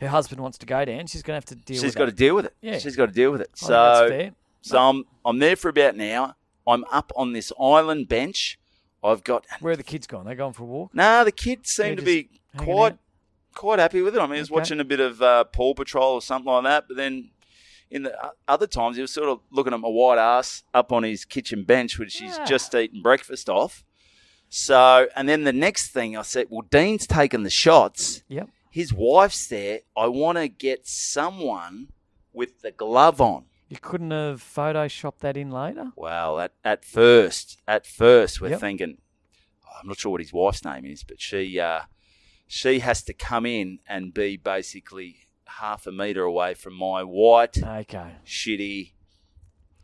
C: husband wants to go down, she's going to have to deal with it.
B: She's got to deal with it.
C: Yeah.
B: She's got to deal with it.
C: That's fair.
B: So I'm there for about an hour. I'm up on this island bench. I've got...
C: Where are the kids gone? They going for a walk?
B: No, the kids seem to be quite happy with it. I mean, he was watching a bit of Paw Patrol or something like that, but then in the other times he was sort of looking at my white ass up on his kitchen bench, which he's just eaten breakfast off. So, and then the next thing I said, well, Dean's taken the shots.
C: Yep.
B: His wife's there. I want to get someone with the glove on.
C: You couldn't have photoshopped that in later?
B: Well, at first we're thinking, I'm not sure what his wife's name is, but she has to come in and be basically half a metre away from my white, shitty,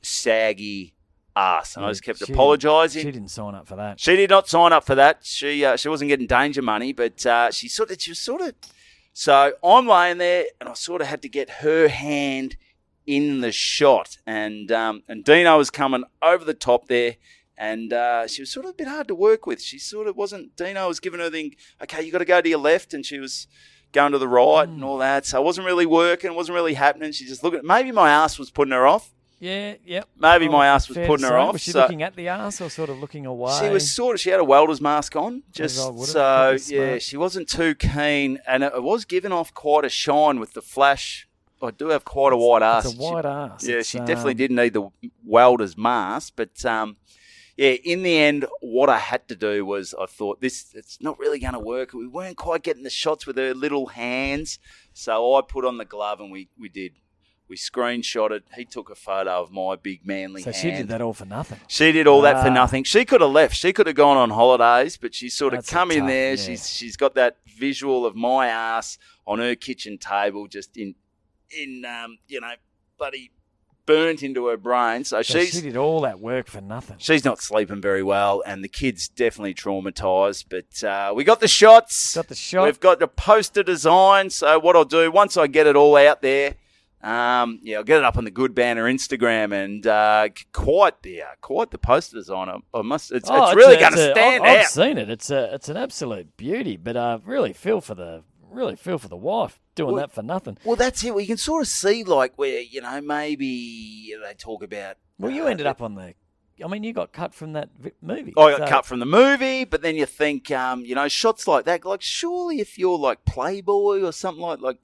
B: saggy ass. And I just kept apologising.
C: She didn't sign up for that.
B: She did not sign up for that. She wasn't getting danger money, but she was sort of. So I'm laying there, and I sort of had to get her hand in the shot, and Dino was coming over the top there, and she was sort of a bit hard to work with. She sort of wasn't. Dino was giving her the okay, you got to go to your left, and she was going to the right and all that. So it wasn't really working, it wasn't really happening. She just looked at maybe my ass was putting her off.
C: Yeah, yep.
B: Maybe my ass was putting her off.
C: Was she looking at the ass or sort of looking away?
B: She was she had a welder's mask on. She wasn't too keen, and it was giving off quite a shine with the flash. I do have quite a white ass.
C: It's a white ass.
B: Yeah, she definitely didn't need the welder's mask, but in the end, what I had to do was I thought it's not really going to work. We weren't quite getting the shots with her little hands. So I put on the glove and we did. We screenshotted. He took a photo of my big manly hand.
C: So she did that all for nothing.
B: She did all that for nothing. She could have left. She could have gone on holidays, but she sort of come in there. Yeah. She's got that visual of my ass on her kitchen table, just in bloody burnt into her brain. So she
C: did all that work for nothing.
B: She's not sleeping very well, and the kid's definitely traumatised. But we got the shots. We've got the poster design. So what I'll do, once I get it all out there, I'll get it up on the Good Banter Instagram, and quite the poster design. It's really going to stand out.
C: I've seen it. It's an absolute beauty. But I really feel for the wife doing that for nothing.
B: Well, that's it. We can sort of see where maybe they talk about.
C: Well, you ended up on the. I mean, you got cut from that movie.
B: I got cut from the movie, but then you think, shots like that. Like, surely if you're like Playboy or something like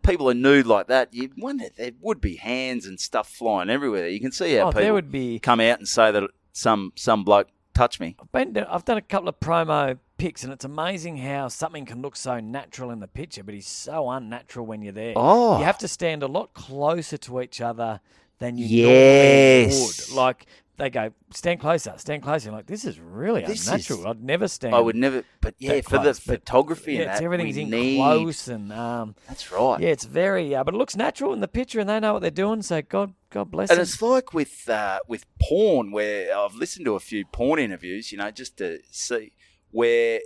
B: people are nude like that, you'd wonder there would be hands and stuff flying everywhere. You can see how people come out and say that some bloke touched me.
C: I've done a couple of promo pics, and it's amazing how something can look so natural in the picture, but he's so unnatural when you're there.
B: Oh.
C: You have to stand a lot closer to each other than you normally would. Like, they go, stand closer. You're like, this is really unnatural. I'd never stand.
B: I would never, but for the photography and that,
C: everything's in close and
B: that's right.
C: Yeah, it's very, but it looks natural in the picture, and they know what they're doing. So God bless
B: them.
C: And
B: it's like with porn, where I've listened to a few porn interviews, just to see where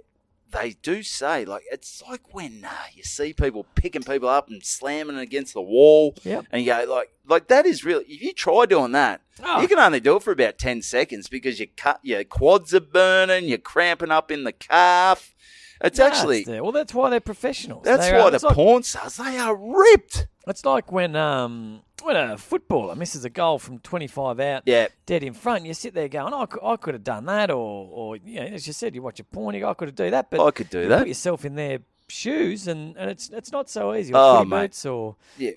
B: they do say, it's like when you see people picking people up and slamming it against the wall, and you go, like that is really, if you try doing that, you can only do it for about 10 seconds because your quads are burning, you're cramping up in the calf. It's actually...
C: Well, that's why they're professionals.
B: That's why the porn stars, they are ripped.
C: It's like when a footballer misses a goal from 25 out, dead in front, you sit there going, I could have done that, or as you said, you watch a porn, you go, I could have done that, but
B: I could do that.
C: Put yourself in their shoes, and it's not so easy.
B: Or
C: boots, or
B: Yeah,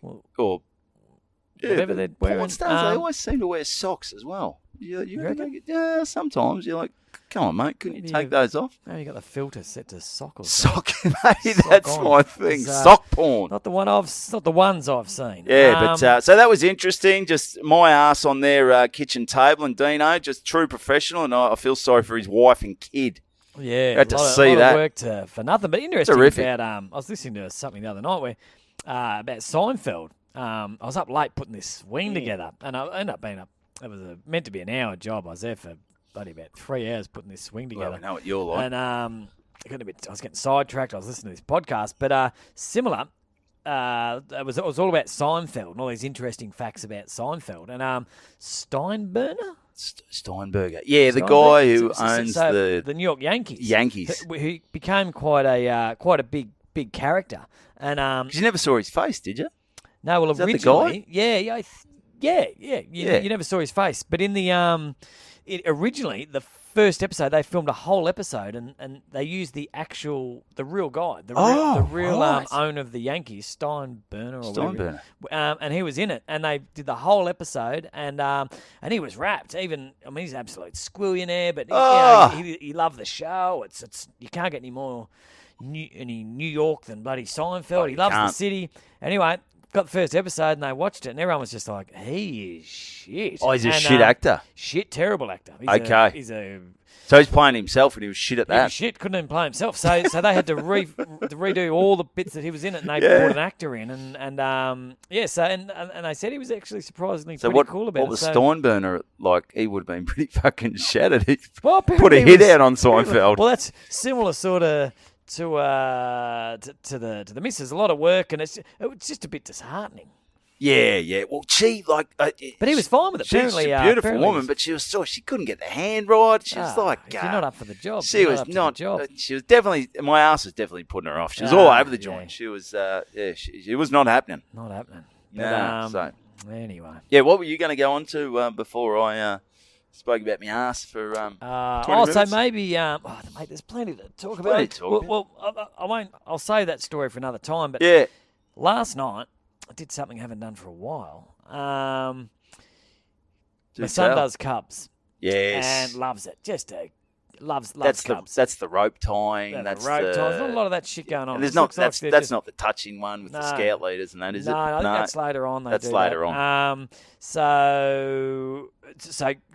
C: whatever they're wearing.
B: Porn stars, they always seem to wear socks as well. You reckon? Yeah, sometimes you're like, come on, mate, couldn't you take those off?
C: Maybe you got the filter set to sock or
B: something. Maybe that's my thing. Sock porn.
C: Not the ones I've seen.
B: Yeah, but so that was interesting. Just my ass on their kitchen table, and Dino, just true professional, and I feel sorry for his wife and kid.
C: Yeah,
B: had to see that.
C: Worked for nothing, but interesting.
B: Terrific.
C: About I was listening to something the other night where about Seinfeld. I was up late putting this wing together, and I ended up being up. It was meant to be an hour job. I was there for about 3 hours putting this swing together.
B: Well, I know what you're like.
C: And I was getting sidetracked. I was listening to this podcast, but similar. It was all about Seinfeld and all these interesting facts about Seinfeld and Steinbrenner.
B: Steinberger, yeah, the guy who owns
C: the New York Yankees. Who became quite a big character. And
B: 'cause you never saw his face, did you?
C: No, well,
B: Is that
C: originally,
B: the guy?
C: Yeah. You never saw his face, but in the originally the first episode they filmed a whole episode and they used the real guy, the real owner of the Yankees, Steinbrenner or whatever. And he was in it, and they did the whole episode, and he was wrapped. Even he's an absolute squillionaire, but he loved the show. It's you can't get any more New York than bloody Seinfeld. He loves the city. Anyway. Got the first episode and they watched it and everyone was just like, he is shit.
B: Oh, he's a shit actor.
C: Shit, terrible actor.
B: So he's playing himself and he was shit at that.
C: He was shit, couldn't even play himself. So they had to redo all the bits that he was in it and they brought an actor in and they said he was actually surprisingly pretty cool about it.
B: What was Steinbrenner like? He would have been pretty fucking shattered. He
C: put
B: a hit out on Seinfeld.
C: Well, that's similar sort of to the missus, a lot of work, and it's just a bit disheartening.
B: Yeah. Well,
C: but he was fine with it.
B: She's a beautiful woman, but she couldn't get the hand right. She was like,
C: if you're not up for the job.
B: She was not. She was definitely. My ass was definitely putting her off. She was all over the joint. She was. She was not happening.
C: Not happening.
B: So
C: anyway.
B: Yeah. What were you going to go on to before I? Spoke about my ass for 20 minutes.
C: So maybe, mate, there's plenty to talk about. I won't. I'll save that story for another time. But last night I did something I haven't done for a while. My son does Cubs,
B: Yes.
C: and loves it. Just loves
B: That's
C: cubs.
B: that's the rope tying.
C: Yeah,
B: that's
C: the rope
B: the
C: ties. Not a lot of that shit going on.
B: And there's
C: It
B: not
C: looks like
B: that's
C: they're
B: that's
C: just-
B: not the touching one with the
C: No.
B: scout leaders and that, is it?
C: No, I think that's later on. They
B: That's
C: do
B: later
C: that.
B: on.
C: So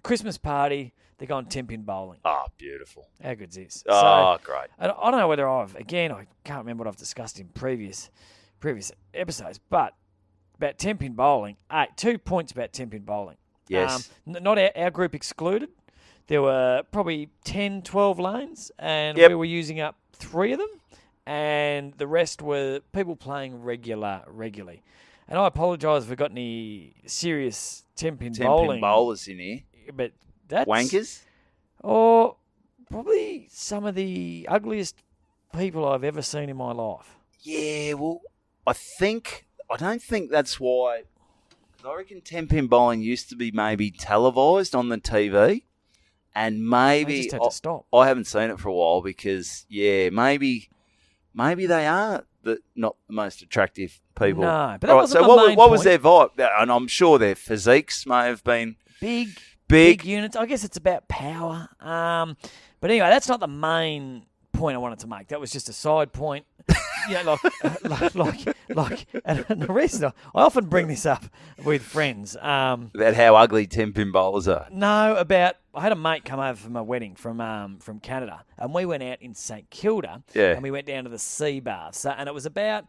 C: Christmas party. They're going 10-pin bowling.
B: Oh, beautiful.
C: How good's this?
B: Oh, great.
C: I don't know whether I can't remember what I've discussed in previous episodes, but about 10-pin bowling, 2 points about 10-pin bowling.
B: Yes.
C: Not our group excluded. There were probably 10, 12 lanes, and
B: Yep.
C: we were using up 3 of them, and the rest were people playing regularly. And I apologise if we've got any serious 10-pin
B: 10-pin
C: bowling.
B: bowlers in here.
C: But that's...
B: Wankers?
C: Or probably some of the ugliest people I've ever seen in my life.
B: Yeah, well, I don't think that's why. 'Cause I reckon 10-pin bowling used to be maybe televised on the TV, and
C: They
B: maybe
C: just had to stop.
B: I haven't seen it for a while because maybe they are not the most attractive people.
C: No, but that
B: All right,
C: wasn't
B: so
C: my
B: what
C: main
B: was
C: point.
B: their vibe? And I'm sure their physiques may have been
C: Big units. I guess it's about power. But anyway, that's not the main point I wanted to make. That was just a side point. Like, and the reason I often bring this up with friends.
B: about how ugly 10-pin bowlers are.
C: No, I had a mate come over for my wedding from Canada, and we went out in St Kilda,
B: Yeah.
C: and we went down to the sea bath. So, and it was about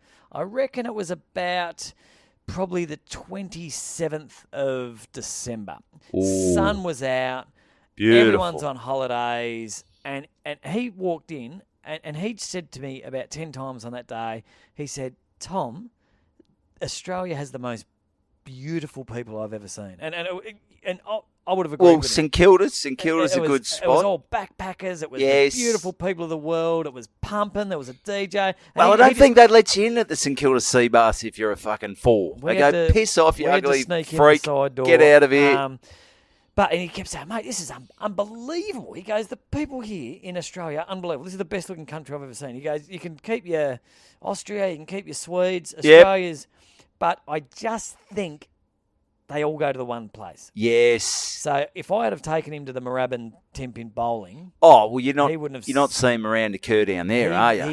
C: probably the 27th of December.
B: Ooh.
C: Sun was out.
B: Beautiful.
C: Everyone's on holidays, and he walked in, and he said to me about 10 times on that day, he said, "Tom, Australia has the most beautiful people I've ever seen." And I would have agreed
B: Well,
C: with him.
B: St Kilda's a
C: It
B: good
C: was-
B: spot.
C: It was all backpackers. It was
B: Yes.
C: the beautiful people of the world. It was pumping. There was a DJ. And
B: Well, I
C: he
B: don't
C: just-
B: think they'd let you in at the St Kilda Sea Bath if you're a fucking fool.
C: we
B: They
C: had
B: go,
C: to-
B: piss off, you
C: we had to
B: ugly
C: sneak in
B: freak.
C: the side door.
B: Get out of here.
C: And he kept saying, "Mate, this is unbelievable." He goes, "The people here in Australia are unbelievable. This is the best looking country I've ever seen." He goes, "You can keep your Austria, you can keep your Swedes, Australia's, but I just think they all go to the one place."
B: Yes.
C: So if I had have taken him to the Moorabbin 10-pin bowling,
B: Oh, well, you're not seeing Miranda Kerr down there, are you?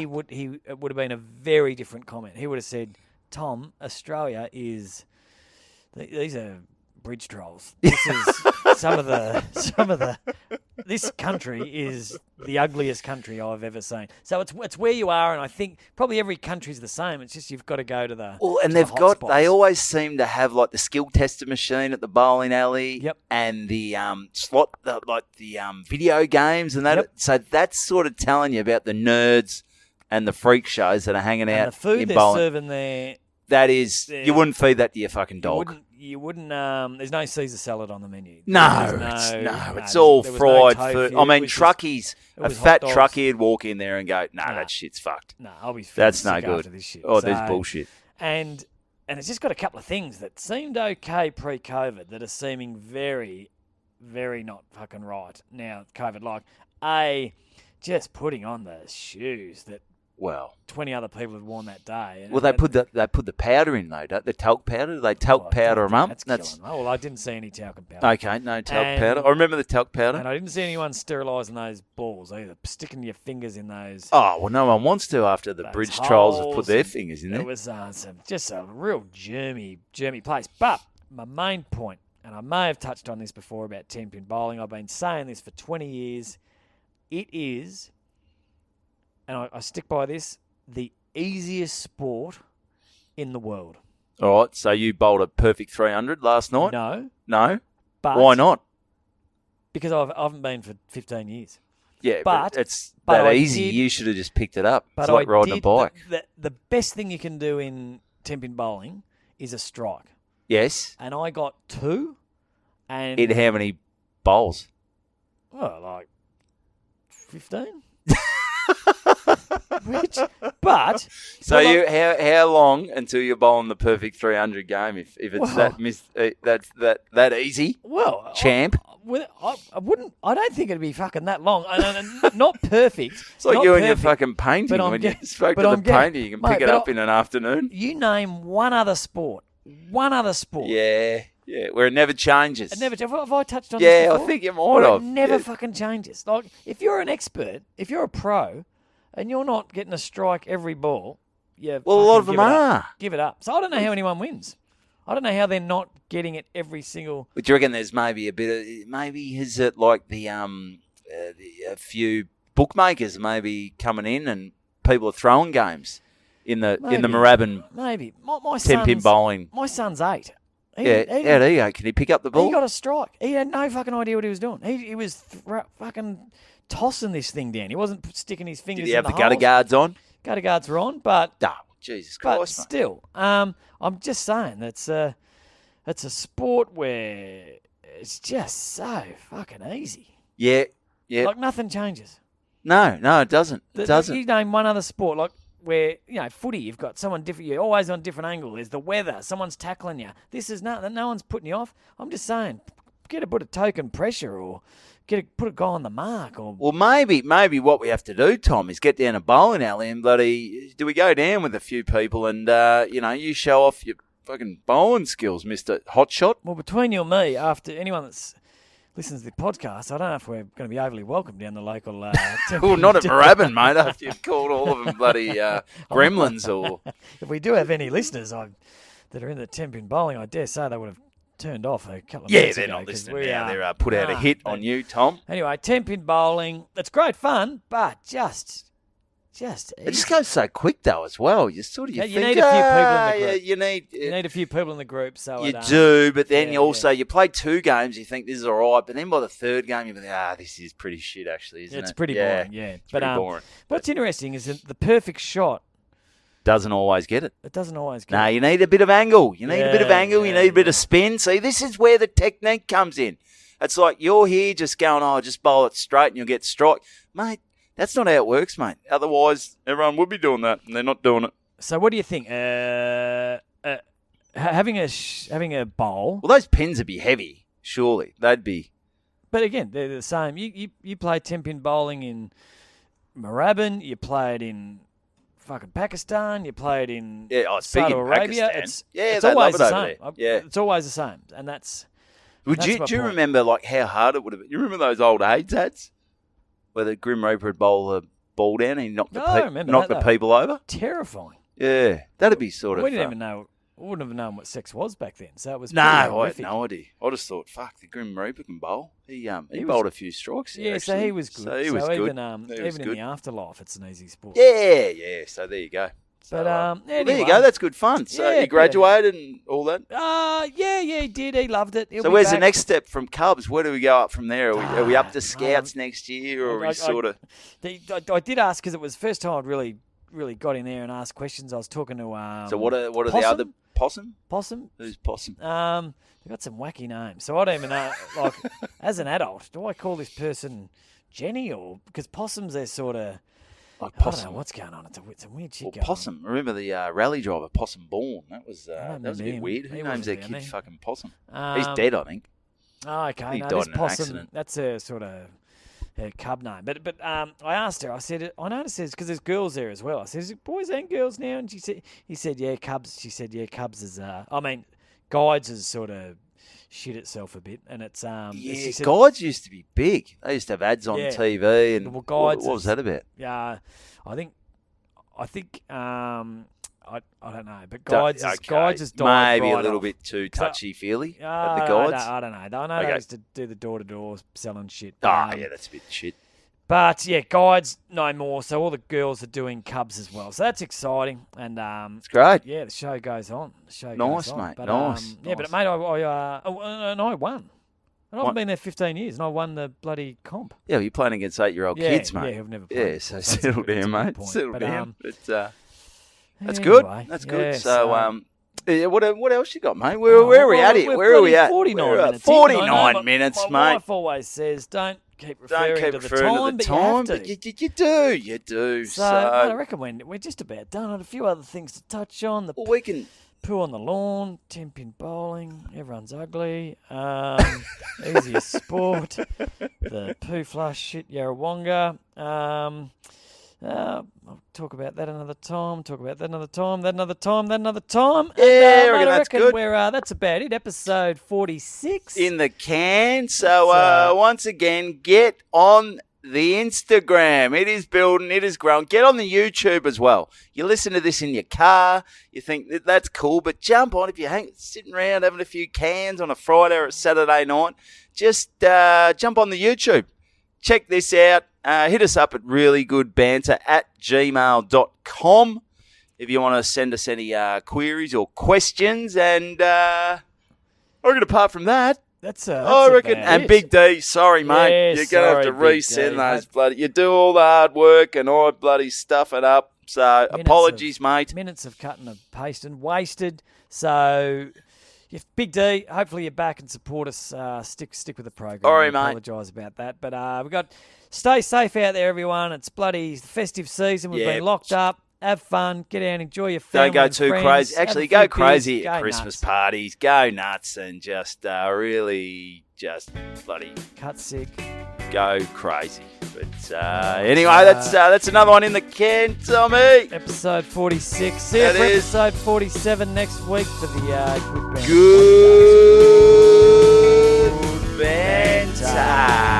C: it would have been a very different comment. He would have said, "Tom, Australia is these are bridge trolls. This is some of the this country is the ugliest country I've ever seen." So it's where you are, and I think probably every country's the same. It's just you've got to go to the
B: Well, and
C: to
B: they've
C: the hot
B: got,
C: spots.
B: they always seem to have like the skill tester machine at the bowling alley.
C: Yep.
B: And the video games and that.
C: Yep.
B: So that's sort of telling you about the nerds and the freak shows that are hanging
C: and
B: out
C: the food
B: in
C: they're
B: bowling.
C: serving there.
B: That is,
C: They're-
B: you wouldn't feed that to your fucking dog.
C: You wouldn't. There's no Caesar salad on the menu.
B: No, it's all
C: there was
B: fried
C: no
B: food.
C: tofu.
B: I mean,
C: It was just-
B: truckies,
C: it
B: a
C: was hot
B: fat
C: dogs.
B: truckie would walk in there and go, "Nah,
C: Nah.
B: that shit's fucked.
C: No, I'll be
B: That's no
C: sick
B: good."
C: after this shit.
B: Oh, there's
C: So-
B: bullshit.
C: And it's just got a couple of things that seemed okay pre-COVID that are seeming very, very not fucking right now. COVID, like just putting on the shoes that
B: Well,
C: 20 other people had worn that day. And
B: well, they put the powder in though, don't they? The talc powder. They talc powder them up.
C: That's killing. Oh, well, I didn't see any talcum powder.
B: Okay. No talc
C: And-
B: powder. I remember the talc powder.
C: And I didn't see anyone sterilising those balls either, sticking your fingers in those.
B: Oh well, no one wants to after the
C: Those
B: bridge trolls have put
C: holes
B: their
C: and
B: fingers in
C: It
B: there.
C: was just a real germy place. But my main point, and I may have touched on this before about 10-pin bowling, I've been saying this for 20 years. It is, and I stick by this, the easiest sport in the world.
B: All right. So you bowled a perfect 300 last night.
C: No, but
B: Why not?
C: because I haven't been for 15 years.
B: Yeah, but
C: but-
B: it's
C: but
B: that
C: I
B: easy.
C: did-
B: You should have just picked it up.
C: But
B: It's like
C: I
B: riding a
C: did-
B: bike.
C: The best thing you can do in 10-pin bowling is a strike.
B: Yes.
C: And I got 2. And
B: In how many bowls?
C: well, like 15. But
B: So how long until you're bowling the perfect 300 game? If it's
C: Well-
B: that easy,
C: well,
B: champ.
C: I wouldn't. I don't think it'd be fucking that long. And not perfect.
B: It's like
C: not
B: you and your
C: perfect.
B: fucking painting.
C: But I'm
B: When you
C: get-
B: spoke
C: but
B: to the
C: I'm get-
B: painter, you can
C: mate,
B: pick it
C: but
B: up in an afternoon.
C: You name one other sport.
B: Yeah. Yeah, where it never changes.
C: It never. Have I touched on
B: Yeah,
C: this
B: I
C: before?
B: think you might
C: Where
B: have.
C: It never
B: Yeah.
C: fucking changes. Like, if you're an expert, if you're a pro, and you're not getting a strike every ball, yeah.
B: Well, a lot of them are.
C: Give it up. So I don't know how anyone wins. I don't know how they're not getting it every single.
B: But do you reckon there's maybe a bit of maybe is it like a few bookmakers maybe coming in and people are throwing games in the Moorabbin
C: Maybe my
B: 10-pin bowling.
C: My son's 8.
B: How do you go? Can he pick up the ball?
C: He got a strike. He had no fucking idea what he was doing. He was fucking tossing this thing down. He wasn't sticking his fingers
B: Did he have
C: in
B: the gutter
C: holes.
B: guards on?
C: Gutter guards were on, but
B: Jesus
C: but
B: Christ, mate.
C: still, I'm just saying it's a sport where it's just so fucking easy.
B: Yeah.
C: Like nothing changes.
B: No, it doesn't. It doesn't.
C: You name one other sport like where footy, you've got someone different. You're always on a different angle. There's the weather. Someone's tackling you. This is no one's putting you off. I'm just saying, get a bit of token pressure or put a guy on the mark. Or
B: Well, maybe what we have to do, Tom, is get down a bowling alley and do we go down with a few people and you show off your fucking bowling skills, Mr. Hotshot.
C: Well, between you and me, after anyone that's listens to the podcast, I don't know if we're going to be overly welcome down the local.
B: Well, not at Moorabbin, mate. After you've called all of them bloody gremlins or.
C: If we do have any listeners that are in the 10-pin bowling, I dare say they would have turned off a couple of minutes
B: they're
C: ago.
B: not
C: 'cause
B: listening now. They're put out a hit on you, Tom.
C: Anyway, 10-pin bowling, it's great fun, but just
B: it just goes so quick though as well. You sort of
C: you
B: think,
C: need a few people in the group.
B: You
C: need a few people in the group. So
B: you do, but then you play 2 games, you think this is all right, but then by the 3rd game you think, this is pretty shit actually, isn't it?
C: It's pretty boring, yeah.
B: It's pretty boring.
C: What's interesting is that the perfect shot
B: doesn't always get it.
C: It doesn't always get it.
B: No, you need a bit of angle. You need a bit of angle. You need a bit of spin. See, this is where the technique comes in. It's like you're here just going, just bowl it straight and you'll get strike. Mate, that's not how it works, mate. Otherwise, everyone would be doing that, and they're not doing it.
C: So what do you think? Having a bowl.
B: Well, those pins would be heavy, surely. They'd be.
C: But again, they're the same. You play 10-pin bowling in Moorabbin. You play it in fucking Pakistan. You play it in Saudi Arabia. It's always the same. It's always the same, and that's.
B: Do you remember like how hard it would have been? You remember those old AIDS ads where the Grim Reaper would bowl the ball down and he knocked the people over?
C: Terrifying.
B: Yeah, that'd be sort of.
C: We didn't even know. We wouldn't have known what sex was back then, so it was.
B: No, I had no idea. I just thought, fuck, the Grim Reaper can bowl. He bowled a few strikes.
C: Yeah,
B: actually.
C: So he was good.
B: So he was good.
C: Even in the afterlife, it's an easy sport.
B: Yeah. So there you go.
C: But
B: anyway, there you go. That's good fun. So he graduated and all that.
C: Yeah, he did. He loved it.
B: So where's the next step from Cubs? Where do we go up from there? Are we up to Scouts next year, or are we sort of?
C: I did ask because it was the first time I'd really got in there and asked questions. I was talking to.
B: So what are the other Possum?
C: Possum.
B: Who's Possum?
C: They've got some wacky names. So I don't even know. Like, as an adult, do I call this person Jenny or because possums? They're sort of.
B: Like Possum.
C: I don't know what's going on. It's a weird shit.
B: Possum. Remember the rally driver, Possum Bourne? That was a bit weird. Who names their kid fucking Possum? He's dead, I think.
C: Oh, okay.
B: He died in an
C: Possum,
B: accident.
C: That's a sort of cub name. But I asked her. I said, I noticed because there's girls there as well. I said, is it boys and girls now? And he said, yeah, Cubs. She said, yeah, Cubs is. Guides is sort of shit itself a bit, and it's said,
B: Guides used to be big. They used to have ads on TV, and
C: Guides
B: what was that about?
C: Yeah, I think I don't know, but Guides has died
B: maybe
C: right
B: a little
C: off.
B: bit too touchy feely at the Guides.
C: I don't know. I know they used to do the door to door selling shit.
B: Yeah, that's a bit shit.
C: But yeah, Guides no more. So all the girls are doing Cubs as well. So that's exciting, and
B: it's great.
C: Yeah, the show goes on.
B: Nice, mate.
C: But,
B: nice.
C: Yeah, but mate, I won. And I've been there 15 years, and I won the bloody comp.
B: Yeah, you're playing against 8-year-old kids, mate.
C: Yeah, who've never played.
B: Yeah, so settle down, mate. Settle down. That's
C: anyway,
B: good. That's good. So, what else you got, mate? Where are we at here? Where are we at?
C: 49 minutes.
B: 49 minutes, mate.
C: My wife always says, don't keep referring to the time, but you have to.
B: You do.
C: So I reckon we're just about done. I had a few other things to touch on.
B: We can
C: poo on the lawn, 10-pin bowling. Everyone's ugly. Easiest sport. The poo flush shit, Yarrawonga. I'll talk about that another time. Talk about that another time. That another time. That another time.
B: Yeah,
C: and,
B: I reckon that's good.
C: That's about it. Episode 46
B: in the can. So once again, get on the Instagram. It is building. It is growing. Get on the YouTube as well. You listen to this in your car. You think that's cool, but jump on if you're sitting around having a few cans on a Friday or a Saturday night. Just jump on the YouTube. Check this out. Hit us up at reallygoodbanter@gmail.com if you want to send us any queries or questions. And I reckon apart from that, I reckon. And Big D, sorry, mate. You're going to have to resend those bloody. You do all the hard work and I bloody stuff it up. So apologies, mate.
C: Minutes of cutting and pasting wasted. So, Big D, hopefully you're back and support us. Stick with the program.
B: All right, mate.
C: Apologise about that. But we've got. Stay safe out there, everyone. It's bloody festive season. We've been locked up. Have fun. Get out. Enjoy your family.
B: Don't go too
C: friends.
B: crazy. Actually, go crazy at Christmas
C: nuts.
B: parties. Go nuts and just really just bloody
C: cut sick.
B: Go crazy. But anyway, that's another one in the can, Tommy.
C: Episode 46. See you for episode 47 next week for the
B: Good Banter.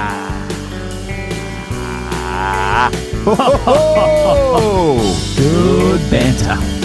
A: Good Banter.